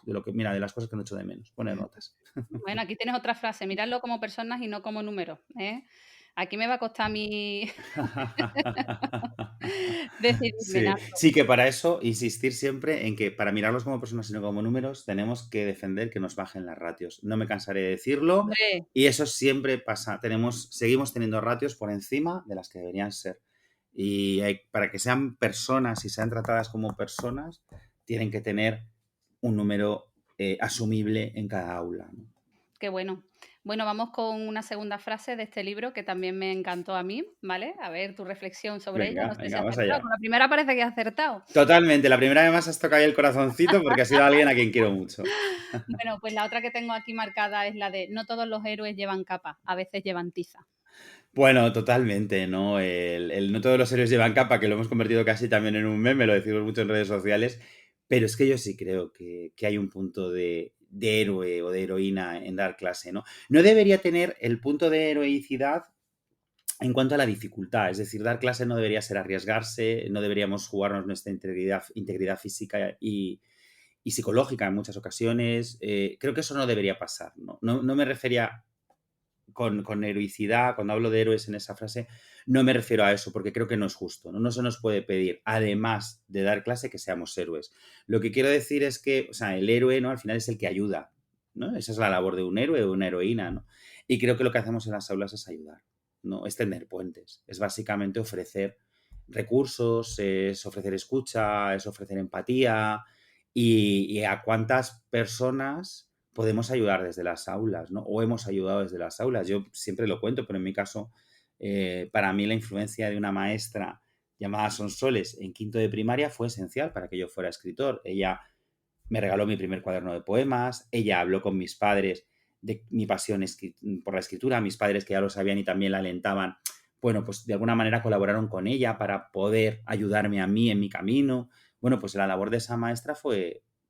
de lo que, mira, de las cosas que no echo de menos, poner notas. Bueno, aquí tienes otra frase, mirarlo como personas y no como números, ¿eh? Aquí me va a costar a mí decidirme, Sí, Nando. sí, que para eso insistir siempre en que para mirarlos como personas y no como números tenemos que defender que nos bajen las ratios. No me cansaré de decirlo Hombre, y eso siempre pasa. Seguimos teniendo ratios por encima de las que deberían ser. Y para que sean personas y sean tratadas como personas, tienen que tener un número asumible en cada aula, ¿no? qué bueno. Bueno, vamos con una segunda frase de este libro que también me encantó a mí, ¿vale? A ver tu reflexión sobre ella. Venga, No sé si venga, has vamos acertado. allá. Con la primera parece que has acertado. Totalmente, la primera vez más has tocado ahí el corazoncito porque ha sido alguien a quien quiero mucho. Bueno, pues la otra que tengo aquí marcada es la de no todos los héroes llevan capa, a veces llevan tiza. Bueno, totalmente, ¿no? No todos los héroes llevan capa, que lo hemos convertido casi también en un meme, lo decimos mucho en redes sociales, pero es que yo sí creo que hay un punto de héroe o de heroína en dar clase, ¿no? No debería tener el punto de heroicidad en cuanto a la dificultad, es decir, dar clase no debería ser arriesgarse, no deberíamos jugarnos nuestra integridad física y psicológica en muchas ocasiones. Creo que eso no debería pasar, ¿no? No me refería con heroicidad, cuando hablo de héroes en esa frase, no me refiero a eso, porque creo que no es justo, ¿no? No se nos puede pedir, además de dar clase, que seamos héroes. Lo que quiero decir es que, o sea, el héroe, ¿no? Al final es el que ayuda, ¿no? Esa es la labor de un héroe o una heroína, ¿no? Y creo que lo que hacemos en las aulas es ayudar, ¿no? Es tender puentes, es básicamente ofrecer recursos, es ofrecer escucha, es ofrecer empatía y a cuántas personas podemos ayudar desde las aulas, ¿no? O hemos ayudado desde las aulas. Yo siempre lo cuento, pero en mi caso, para mí la influencia de una maestra llamada Sonsoles en quinto de primaria fue esencial para que yo fuera escritor. Ella me regaló mi primer cuaderno de poemas, ella habló con mis padres de mi pasión por la escritura, mis padres que ya lo sabían y también la alentaban, bueno, pues de alguna manera colaboraron con ella para poder ayudarme a mí en mi camino. Bueno, pues la labor de esa maestra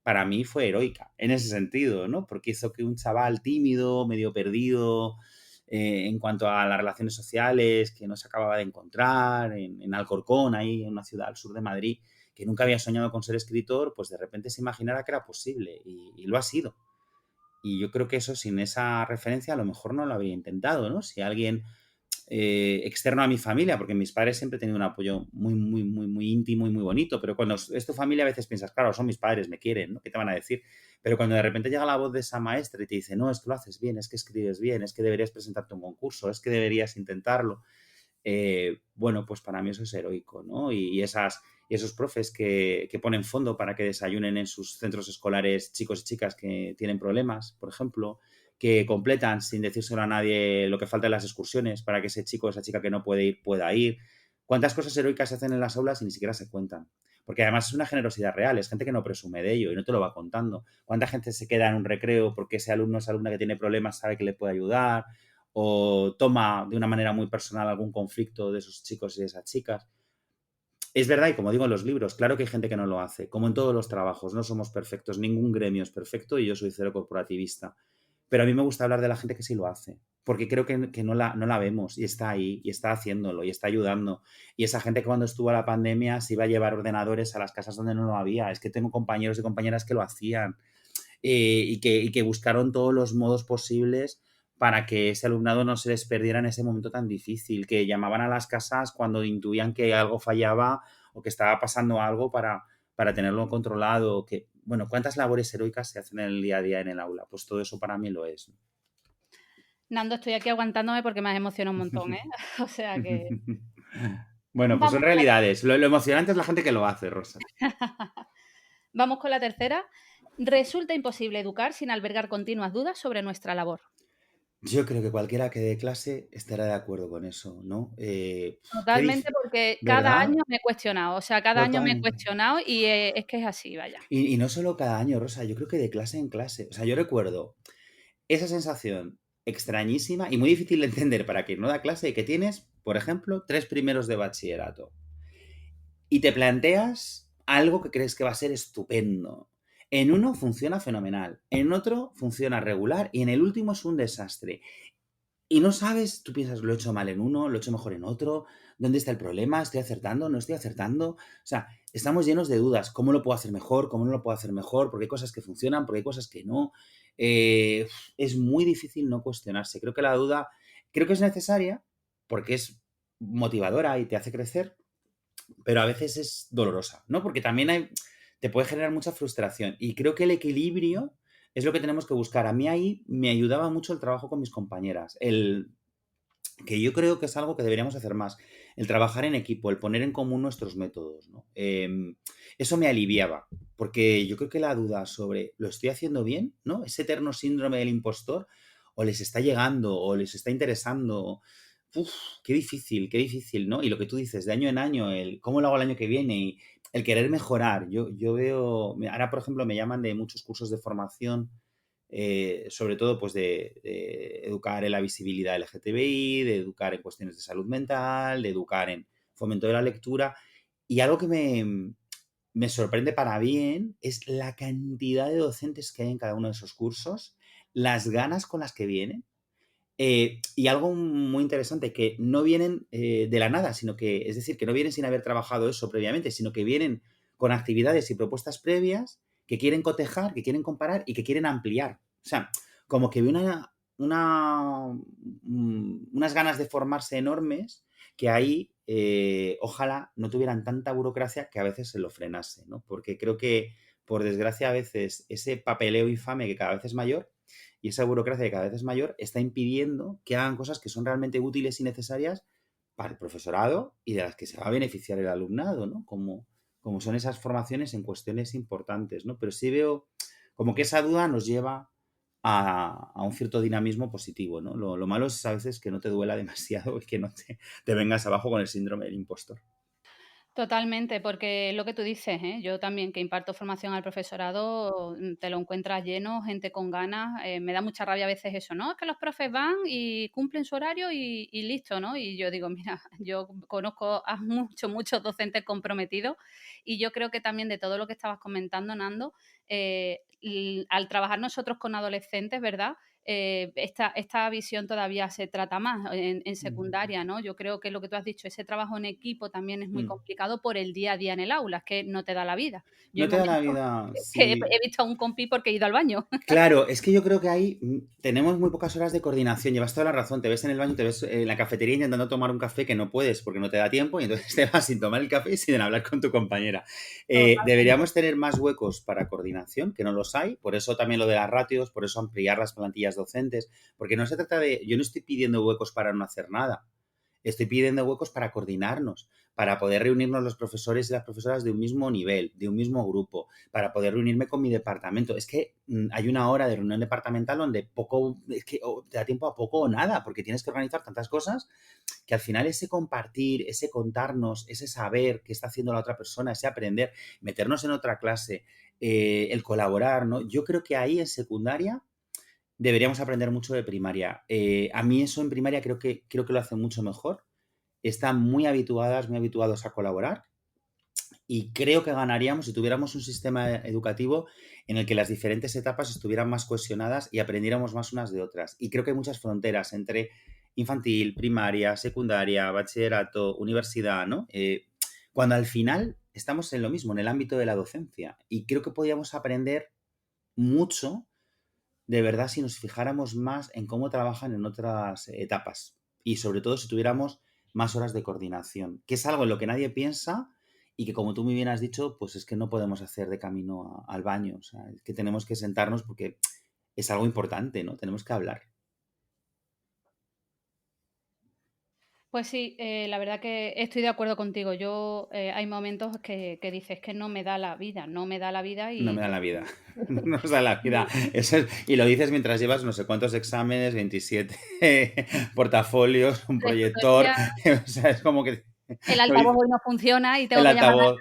para mí fue heroica, en ese sentido, ¿no? Porque hizo que un chaval tímido, medio perdido, en cuanto a las relaciones sociales, que no se acababa de encontrar en Alcorcón, ahí en una ciudad al sur de Madrid, que nunca había soñado con ser escritor, pues de repente se imaginara que era posible y lo ha sido. Y yo creo que eso sin esa referencia a lo mejor no lo habría intentado, ¿no? Si alguien externo a mi familia, porque mis padres siempre han tenido un apoyo muy íntimo y muy bonito, pero cuando es tu familia a veces piensas, claro, son mis padres, me quieren, ¿no? ¿Qué te van a decir? Pero cuando de repente llega la voz de esa maestra y te dice, no, es que lo haces bien, es que escribes bien, es que deberías presentarte a un concurso, es que deberías intentarlo, bueno, pues para mí eso es heroico, ¿no? Y esos profes que ponen fondo para que desayunen en sus centros escolares chicos y chicas que tienen problemas, por ejemplo, que completan sin decírselo a nadie lo que falta en las excursiones para que ese chico o esa chica que no puede ir pueda ir. ¿Cuántas cosas heroicas se hacen en las aulas y ni siquiera se cuentan? Porque además es una generosidad real, es gente que no presume de ello y no te lo va contando. ¿Cuánta gente se queda en un recreo porque ese alumno o esa alumna que tiene problemas sabe que le puede ayudar? O toma de una manera muy personal algún conflicto de esos chicos y de esas chicas. Es verdad, y como digo en los libros, claro que hay gente que no lo hace, como en todos los trabajos, no somos perfectos, ningún gremio es perfecto y yo soy cero corporativista. Pero a mí me gusta hablar de la gente que sí lo hace, porque creo que no la vemos y está ahí, y está haciéndolo, y está ayudando. Y esa gente que cuando estuvo la pandemia se iba a llevar ordenadores a las casas donde no lo había. Es que tengo compañeros y compañeras que lo hacían y que buscaron todos los modos posibles para que ese alumnado no se les perdiera en ese momento tan difícil, que llamaban a las casas cuando intuían que algo fallaba o que estaba pasando algo para tenerlo controlado, que, bueno, ¿cuántas labores heroicas se hacen en el día a día en el aula? Pues todo eso para mí lo es. Nando, estoy aquí aguantándome porque me has emocionado un montón, ¿eh? O sea que Bueno, pues son vamos con la realidades. Lo emocionante es la gente que lo hace, Rosa. vamos con la tercera. Resulta imposible educar sin albergar continuas dudas sobre nuestra labor. Yo creo que cualquiera que dé clase estará de acuerdo con eso, ¿no? Qué Totalmente, porque cada ¿verdad? año me he cuestionado, o sea, cada año me he Totalmente. cuestionado y, es que es así, vaya. Y no solo cada año, Rosa, yo creo que de clase en clase. O sea, yo recuerdo esa sensación extrañísima y muy difícil de entender para quien no da clase que tienes, por ejemplo, 3 primeros de bachillerato y te planteas algo que crees que va a ser estupendo. En uno funciona fenomenal, en otro funciona regular y en el último es un desastre. Y no sabes, tú piensas, lo he hecho mal en uno, lo he hecho mejor en otro, ¿dónde está el problema? ¿Estoy acertando? ¿No estoy acertando? O sea, estamos llenos de dudas. ¿Cómo lo puedo hacer mejor? ¿Cómo no lo puedo hacer mejor? Porque hay cosas que funcionan, porque hay cosas que no. Es muy difícil no cuestionarse. Creo que la duda, creo que es necesaria porque es motivadora y te hace crecer, pero a veces es dolorosa, ¿no? Porque también te puede generar mucha frustración. Y creo que el equilibrio es lo que tenemos que buscar. A mí ahí me ayudaba mucho el trabajo con mis compañeras, que yo creo que es algo que deberíamos hacer más, el trabajar en equipo, el poner en común nuestros métodos, ¿no? Eso me aliviaba, porque yo creo que la duda sobre lo estoy haciendo bien, ¿no? Ese eterno síndrome del impostor, o les está llegando, o les está interesando. Uf, qué difícil, ¿no? Y lo que tú dices, de año en año, el cómo lo hago el año que viene y el querer mejorar. Yo veo, ahora por ejemplo me llaman de muchos cursos de formación, sobre todo pues de educar en la visibilidad LGTBI, de educar en cuestiones de salud mental, de educar en fomento de la lectura. Y algo que me sorprende para bien es la cantidad de docentes que hay en cada uno de esos cursos, las ganas con las que vienen. Y algo muy interesante, que no vienen de la nada, sino que, es decir, que no vienen sin haber trabajado eso previamente, sino que vienen con actividades y propuestas previas que quieren cotejar, que quieren comparar y que quieren ampliar. O sea, como que vi unas ganas de formarse enormes que ahí ojalá no tuvieran tanta burocracia que a veces se lo frenase, ¿no? Porque creo que, por desgracia, a veces ese papeleo infame que cada vez es mayor y esa burocracia que cada vez es mayor está impidiendo que hagan cosas que son realmente útiles y necesarias para el profesorado y de las que se va a beneficiar el alumnado, ¿no? Como son esas formaciones en cuestiones importantes, ¿no? Pero sí veo como que esa duda nos lleva a un cierto dinamismo positivo, ¿no? Lo malo es a veces que no te duela demasiado y que no te vengas abajo con el síndrome del impostor. Totalmente, porque lo que tú dices, yo también que imparto formación al profesorado, te lo encuentras lleno, gente con ganas, me da mucha rabia a veces eso, ¿no? Es que los profes van y cumplen su horario y listo, ¿no? Y yo digo, mira, yo conozco a muchos docentes comprometidos y yo creo que también de todo lo que estabas comentando, Nando, al trabajar nosotros con adolescentes, ¿verdad? Esta visión todavía se trata más en Mm, secundaria, ¿no? Yo creo que lo que tú has dicho, ese trabajo en equipo también es muy mm. complicado por el día a día en el aula, es que no te da la vida. Yo hay No te da la momentos vida, que sí. he visto a un compi porque he ido al baño. Claro, es que yo creo que ahí tenemos muy pocas horas de coordinación. Llevas toda la razón. Te ves en el baño, te ves en la cafetería intentando tomar un café que no puedes porque no te da tiempo y entonces te vas sin tomar el café y sin hablar con tu compañera. Totalmente. Deberíamos tener más huecos para coordinación, que no los hay. Por eso también lo de las ratios, por eso ampliar las plantillas docentes. Porque no se trata de. Yo no estoy pidiendo huecos para no hacer nada. Estoy pidiendo huecos para coordinarnos, para poder reunirnos los profesores y las profesoras de un mismo nivel, de un mismo grupo, para poder reunirme con mi departamento. Es que hay una hora de reunión departamental donde poco, es que te da tiempo a poco o nada, porque tienes que organizar tantas cosas que al final ese compartir, ese contarnos, ese saber qué está haciendo la otra persona, ese aprender, meternos en otra clase, el colaborar, ¿no? Yo creo que ahí en secundaria deberíamos aprender mucho de primaria. A mí eso en primaria creo que lo hacen mucho mejor. Están muy habituadas, muy habituados a colaborar y creo que ganaríamos si tuviéramos un sistema educativo en el que las diferentes etapas estuvieran más cohesionadas y aprendiéramos más unas de otras. Y creo que hay muchas fronteras entre infantil, primaria, secundaria, bachillerato, universidad, ¿no? Cuando al final estamos en lo mismo, en el ámbito de la docencia. Y creo que podríamos aprender mucho de verdad si nos fijáramos más en cómo trabajan en otras etapas y sobre todo si tuviéramos más horas de coordinación, que es algo en lo que nadie piensa y que como tú muy bien has dicho, pues es que no podemos hacer de camino al baño, o sea, es que tenemos que sentarnos porque es algo importante, ¿no? Tenemos que hablar. Pues sí, la verdad que estoy de acuerdo contigo. Yo, hay momentos que dices: que no me da la vida, no me da la vida", No me y da la vida. No nos da la vida. y Eso y lo dices mientras llevas no sé cuántos exámenes, 27 portafolios, un la proyector, tutoría, o sea, es como que el lo altavoz dices hoy no funciona y tengo el que llamar altavoz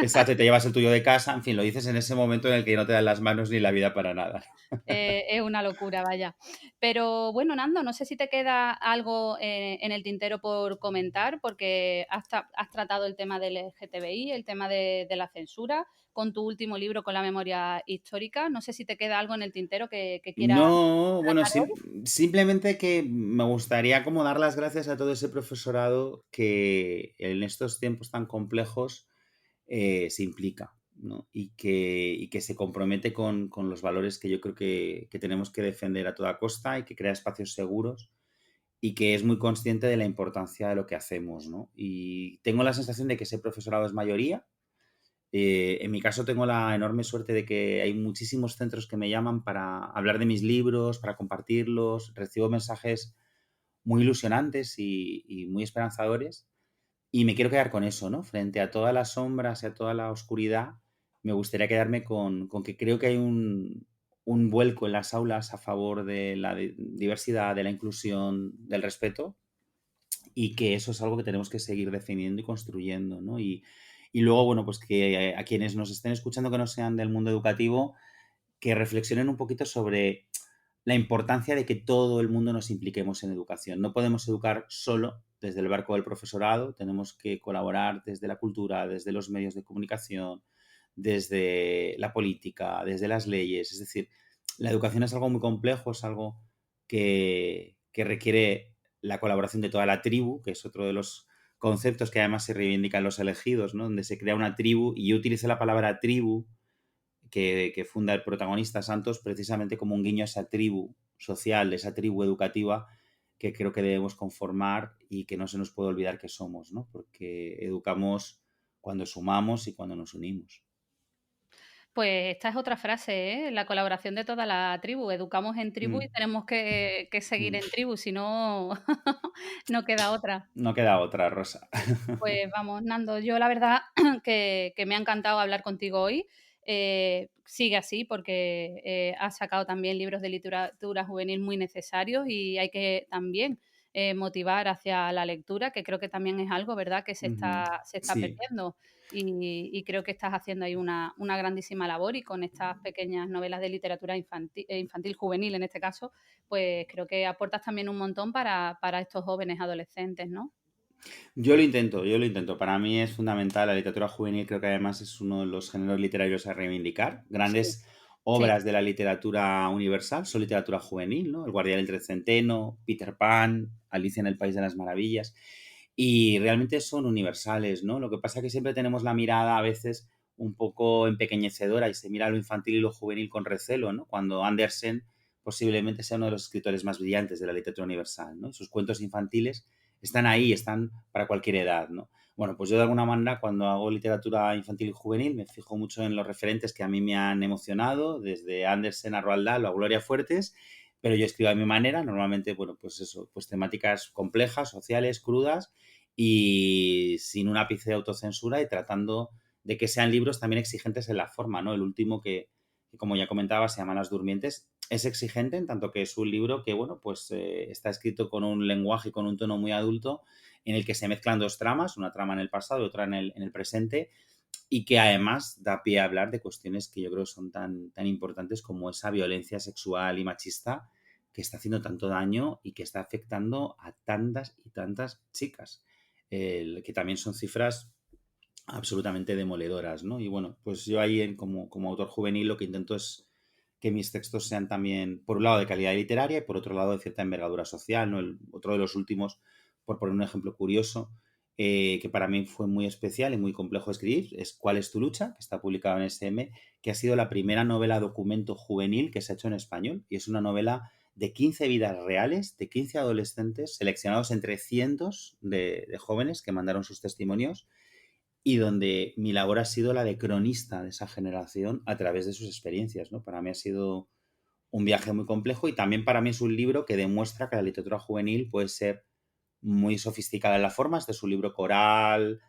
exacto, y te llevas el tuyo de casa, en fin, lo dices en ese momento en el que no te dan las manos ni la vida para nada. es una locura, vaya. Pero bueno, Nando, no sé si te queda algo, en el tintero por comentar, porque has tratado el tema del LGTBI, el tema de la censura, con tu último libro, con la memoria histórica. No sé si te queda algo en el tintero que quieras No, bueno, tratar hoy. simplemente que me gustaría como dar las gracias a todo ese profesorado que en estos tiempos tan complejos se implica, ¿no? Y que se compromete con los valores que yo creo que tenemos que defender a toda costa y que crea espacios seguros y que es muy consciente de la importancia de lo que hacemos, ¿no? Y tengo la sensación de que ese profesorado es mayoría. En mi caso tengo la enorme suerte de que hay muchísimos centros que me llaman para hablar de mis libros, para compartirlos. Recibo mensajes muy ilusionantes y muy esperanzadores. Y me quiero quedar con eso, ¿no? Frente a todas las sombras y a toda la oscuridad, me gustaría quedarme con que creo que hay un vuelco en las aulas a favor de la diversidad, de la inclusión, del respeto, y que eso es algo que tenemos que seguir defendiendo y construyendo, ¿no? Y luego, bueno, pues que a quienes nos estén escuchando que no sean del mundo educativo, que reflexionen un poquito sobre la importancia de que todo el mundo nos impliquemos en educación. No podemos educar solo desde el barco del profesorado, tenemos que colaborar desde la cultura, desde los medios de comunicación, desde la política, desde las leyes. Es decir, la educación es algo muy complejo, es algo que requiere la colaboración de toda la tribu, que es otro de los conceptos que además se reivindican los elegidos, ¿no? Donde se crea una tribu, y yo utilizo la palabra tribu que funda el protagonista Santos precisamente como un guiño a esa tribu social, esa tribu educativa que creo que debemos conformar y que no se nos puede olvidar que somos, ¿no? Porque educamos cuando sumamos y cuando nos unimos. Pues esta es otra frase, ¿eh? La colaboración de toda la tribu. Educamos en tribu y Mm, tenemos que seguir mm. en tribu, si no, no queda otra. No queda otra, Rosa. Pues vamos, Nando, yo la verdad que me ha encantado hablar contigo hoy. Sigue así porque has sacado también libros de literatura juvenil muy necesarios y hay que también motivar hacia la lectura, que creo que también es algo, ¿verdad?, que Ujú. se está Sí, perdiendo y creo que estás haciendo ahí una grandísima labor y con estas pequeñas novelas de literatura infantil juvenil en este caso, pues creo que aportas también un montón para estos jóvenes adolescentes, ¿no? yo lo intento, yo lo intento. Para mí es fundamental la literatura juvenil, creo que además es uno de los géneros literarios a reivindicar. Sí, Grandes sí. obras de la literatura universal son literatura juvenil, ¿no? El Guardián del Trecenteno, Peter Pan, Alicia en el País de las Maravillas. Y realmente son universales, ¿no? Lo que pasa es que siempre tenemos la mirada a veces un poco empequeñecedora y se mira lo infantil y lo juvenil con recelo, ¿no? Cuando Andersen posiblemente sea uno de los escritores más brillantes de la literatura universal, ¿no? Sus cuentos infantiles están ahí, están para cualquier edad, ¿no? Bueno, pues yo de alguna manera cuando hago literatura infantil y juvenil me fijo mucho en los referentes que a mí me han emocionado, desde Andersen a Roald Dahl o a Gloria Fuertes, pero yo escribo a mi manera, normalmente, bueno, pues eso, pues temáticas complejas, sociales, crudas y sin un ápice de autocensura y tratando de que sean libros también exigentes en la forma, ¿no? El último que como ya comentaba, se llama Las Durmientes, es exigente en tanto que es un libro que, bueno, pues está escrito con un lenguaje y con un tono muy adulto en el que se mezclan dos tramas, una trama en el pasado y otra en el presente, y que además da pie a hablar de cuestiones que yo creo son tan importantes como esa violencia sexual y machista que está haciendo tanto daño y que está afectando a tantas y tantas chicas, que también son cifras absolutamente demoledoras, ¿no? Y bueno, pues yo ahí como autor juvenil lo que intento es que mis textos sean también, por un lado, de calidad literaria y por otro lado, de cierta envergadura social, ¿no? Otro de los últimos, por poner un ejemplo curioso, que para mí fue muy especial y muy complejo de escribir, es ¿Cuál es tu lucha?, que está publicado en SM, que ha sido la primera novela documento juvenil que se ha hecho en español y es una novela de 15 vidas reales, de 15 adolescentes seleccionados entre cientos de jóvenes que mandaron sus testimonios y donde mi labor ha sido la de cronista de esa generación a través de sus experiencias, ¿no? Para mí ha sido un viaje muy complejo y también para mí es un libro que demuestra que la literatura juvenil puede ser muy sofisticada en la forma. Este es un libro coral,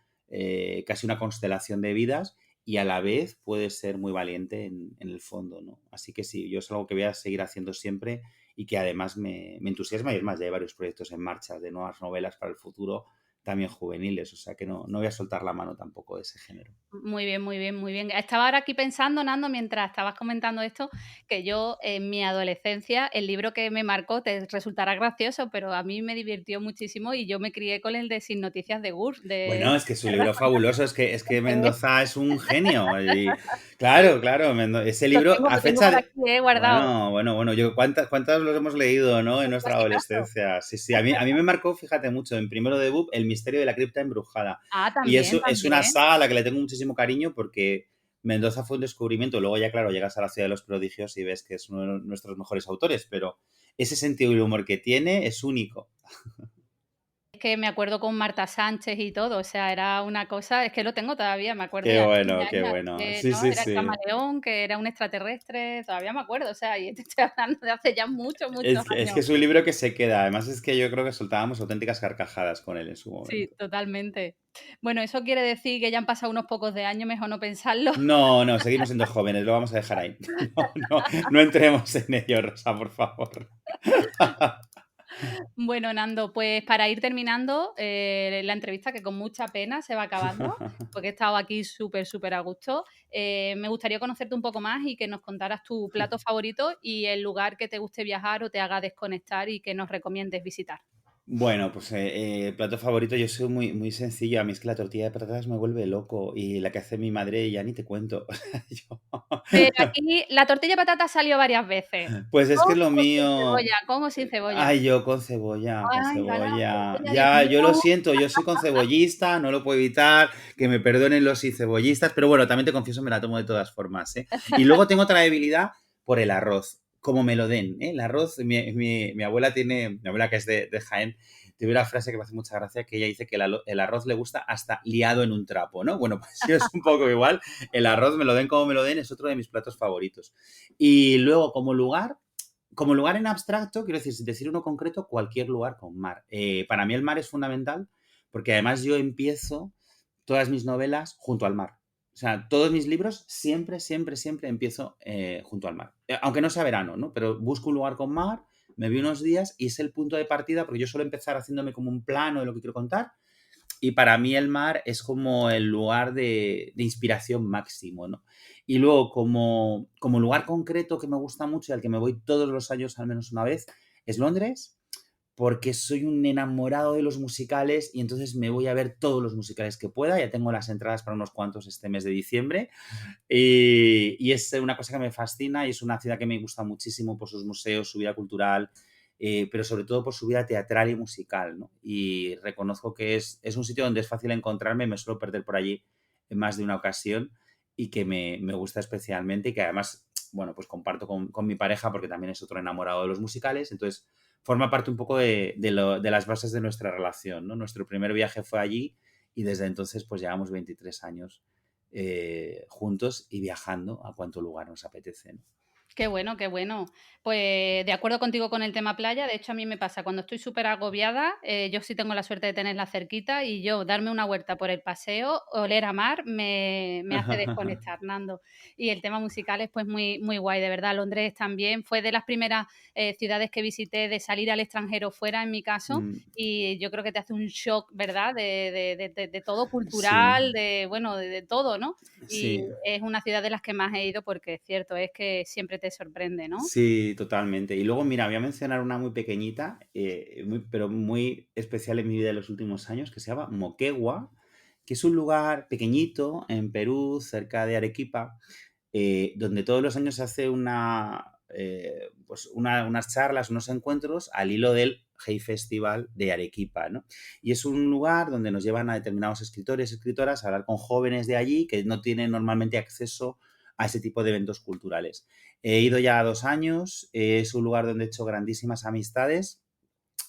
casi una constelación de vidas, y a la vez puede ser muy valiente en el fondo, ¿no? Así que sí, yo es algo que voy a seguir haciendo siempre y que además me entusiasma, y es más, ya hay varios proyectos en marcha de nuevas novelas para el futuro, también juveniles, o sea que no voy a soltar la mano tampoco de ese género. Muy bien, muy bien, muy bien. Estaba ahora aquí pensando, Nando, mientras estabas comentando esto, que yo en mi adolescencia, el libro que me marcó, te resultará gracioso, pero a mí me divirtió muchísimo y yo me crié con el de Sin noticias de Gus, Bueno, es que es un ¿verdad? libro fabuloso, es que Mendoza es un genio. Y claro, claro, ese libro Lo a tengo fecha por de... aquí, guardado. Bueno, ¿cuántas los hemos leído, ¿no? En Un nuestra clasicazo. adolescencia. Sí, sí, a mí me marcó, fíjate mucho, en primero de BUP, El misterio de la cripta embrujada. Ah, Y también, eso es una también. saga a la que le tengo muchísimo cariño porque Mendoza fue un descubrimiento. Luego ya, claro, llegas a la ciudad de los prodigios y ves que es uno de nuestros mejores autores, pero ese sentido del humor que tiene es único. Es que me acuerdo con Marta Sánchez y todo, o sea, era una cosa, es que lo tengo todavía, me acuerdo, Qué y hace bueno, mil qué años, bueno. que Sí, no, sí, era el sí. camaleón, que era un extraterrestre, todavía me acuerdo, o sea, y te estoy hablando de hace ya muchos, muchos Es que años. es un libro que se queda. Además, es que yo creo que soltábamos auténticas carcajadas con él en su Sí, momento. totalmente. Bueno, eso quiere decir que ya han pasado unos pocos de años, mejor no pensarlo. No, seguimos siendo jóvenes, lo vamos a dejar ahí. No entremos en ello, Rosa, por favor. Bueno, Nando, pues para ir terminando la entrevista, que con mucha pena se va acabando, porque he estado aquí súper, súper a gusto, me gustaría conocerte un poco más y que nos contaras tu plato favorito y el lugar que te guste viajar o te haga desconectar y que nos recomiendes visitar. Bueno, pues plato favorito, yo soy muy, muy sencillo. A mí es que la tortilla de patatas me vuelve loco y la que hace mi madre ya ni te cuento. O sea, Pero aquí la tortilla de patata salió varias veces. pues es que ¿Con es lo o sin mío. cebolla? ¿Con o sin cebolla? Ay, yo con cebolla, con Ay, la cebolla. cebolla, Dios Ya, yo lo mío. siento, yo soy con cebollista, no lo puedo evitar, que me perdonen los sin cebollistas, pero bueno, también te confieso, me la tomo de todas formas, ¿eh? Y luego tengo otra debilidad por el arroz, como me lo den, ¿eh? El arroz, mi abuela tiene, mi abuela que es de Jaén, tiene una frase que me hace mucha gracia, que ella dice que el arroz le gusta hasta liado en un trapo, ¿no? Bueno, pues yo es un poco igual, el arroz me lo den como me lo den, es otro de mis platos favoritos. Y luego, como lugar en abstracto, quiero decir, sin decir uno concreto, cualquier lugar con mar. Para mí el mar es fundamental porque además yo empiezo todas mis novelas junto al mar. O sea, todos mis libros siempre, siempre, siempre empiezo junto al mar. Aunque no sea verano, ¿no? Pero busco un lugar con mar, me voy unos días y es el punto de partida porque yo suelo empezar haciéndome como un plano de lo que quiero contar y para mí el mar es como el lugar de inspiración máximo, ¿no? Y luego, como lugar concreto que me gusta mucho y al que me voy todos los años al menos una vez, es Londres, porque soy un enamorado de los musicales y entonces me voy a ver todos los musicales que pueda. Ya tengo las entradas para unos cuantos este mes de diciembre. Y es una cosa que me fascina y es una ciudad que me gusta muchísimo por sus museos, su vida cultural, pero sobre todo por su vida teatral y musical, ¿no? Y reconozco que es un sitio donde es fácil encontrarme, me suelo perder por allí en más de una ocasión y que me gusta especialmente y que además, bueno, pues comparto con mi pareja porque también es otro enamorado de los musicales, entonces forma parte un poco de las bases de nuestra relación, ¿no? Nuestro primer viaje fue allí y desde entonces pues llevamos 23 años juntos y viajando a cuanto lugar nos apetece, ¿no? Qué bueno, qué bueno. Pues de acuerdo contigo con el tema playa, de hecho a mí me pasa cuando estoy súper agobiada, yo sí tengo la suerte de tenerla cerquita y yo darme una vuelta por el paseo, oler a mar, me hace desconectar, Nando. Y el tema musical es pues muy, muy guay, de verdad. Londres también fue de las primeras ciudades que visité de salir al extranjero fuera, en mi caso, Mm, y yo creo que te hace un shock, ¿verdad? De todo sí, cultural, bueno, de todo, ¿no? Y sí, es una ciudad de las que más he ido porque es cierto, es que siempre te sorprende, ¿no? sí, totalmente. Y luego, mira, voy a mencionar una muy pequeñita, pero muy especial en mi vida de los últimos años, que se llama Moquegua, que es un lugar pequeñito en Perú, cerca de Arequipa, donde todos los años se hace unas charlas, unos encuentros al hilo del Hey Festival de Arequipa, ¿no? Y es un lugar donde nos llevan a determinados escritores y escritoras a hablar con jóvenes de allí que no tienen normalmente acceso a ese tipo de eventos culturales. He ido ya 2 años, es un lugar donde he hecho grandísimas amistades,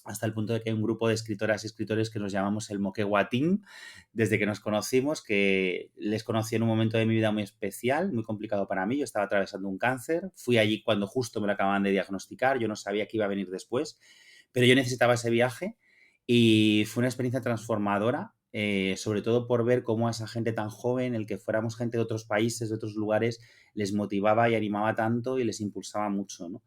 hasta el punto de que hay un grupo de escritoras y escritores que nos llamamos el Moquegua Team, desde que nos conocimos, que les conocí en un momento de mi vida muy especial, muy complicado para mí. Yo estaba atravesando un cáncer, fui allí cuando justo me lo acababan de diagnosticar, yo no sabía qué iba a venir después, pero yo necesitaba ese viaje Y fue una experiencia transformadora, sobre todo por ver cómo a esa gente tan joven, el que fuéramos gente de otros países, de otros lugares, les motivaba y animaba tanto y les impulsaba mucho, ¿no?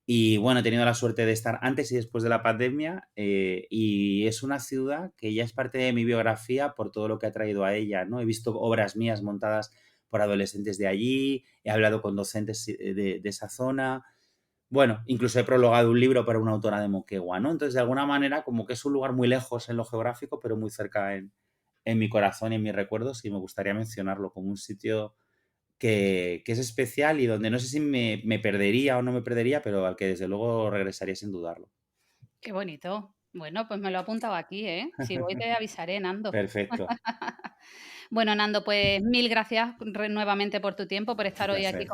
Y bueno, he tenido la suerte de estar antes y después de la pandemia, y es una ciudad que ya es parte de mi biografía por todo lo que ha traído a ella, ¿no? He visto obras mías montadas por adolescentes de allí, he hablado con docentes de esa zona, bueno, incluso he prologado un libro para una autora de Moquegua, ¿no? Entonces, de alguna manera, como que es un lugar muy lejos en lo geográfico, pero muy cerca en mi corazón y en mis recuerdos, y me gustaría mencionarlo como un sitio que es especial y donde no sé si me perdería o no me perdería, pero al que desde luego regresaría sin dudarlo. Qué bonito. Bueno, pues me lo he apuntado aquí, ¿eh? Si voy te avisaré, Nando. Perfecto, Bueno, Nando, pues mil gracias nuevamente por tu tiempo, por un estar hoy aquí placer.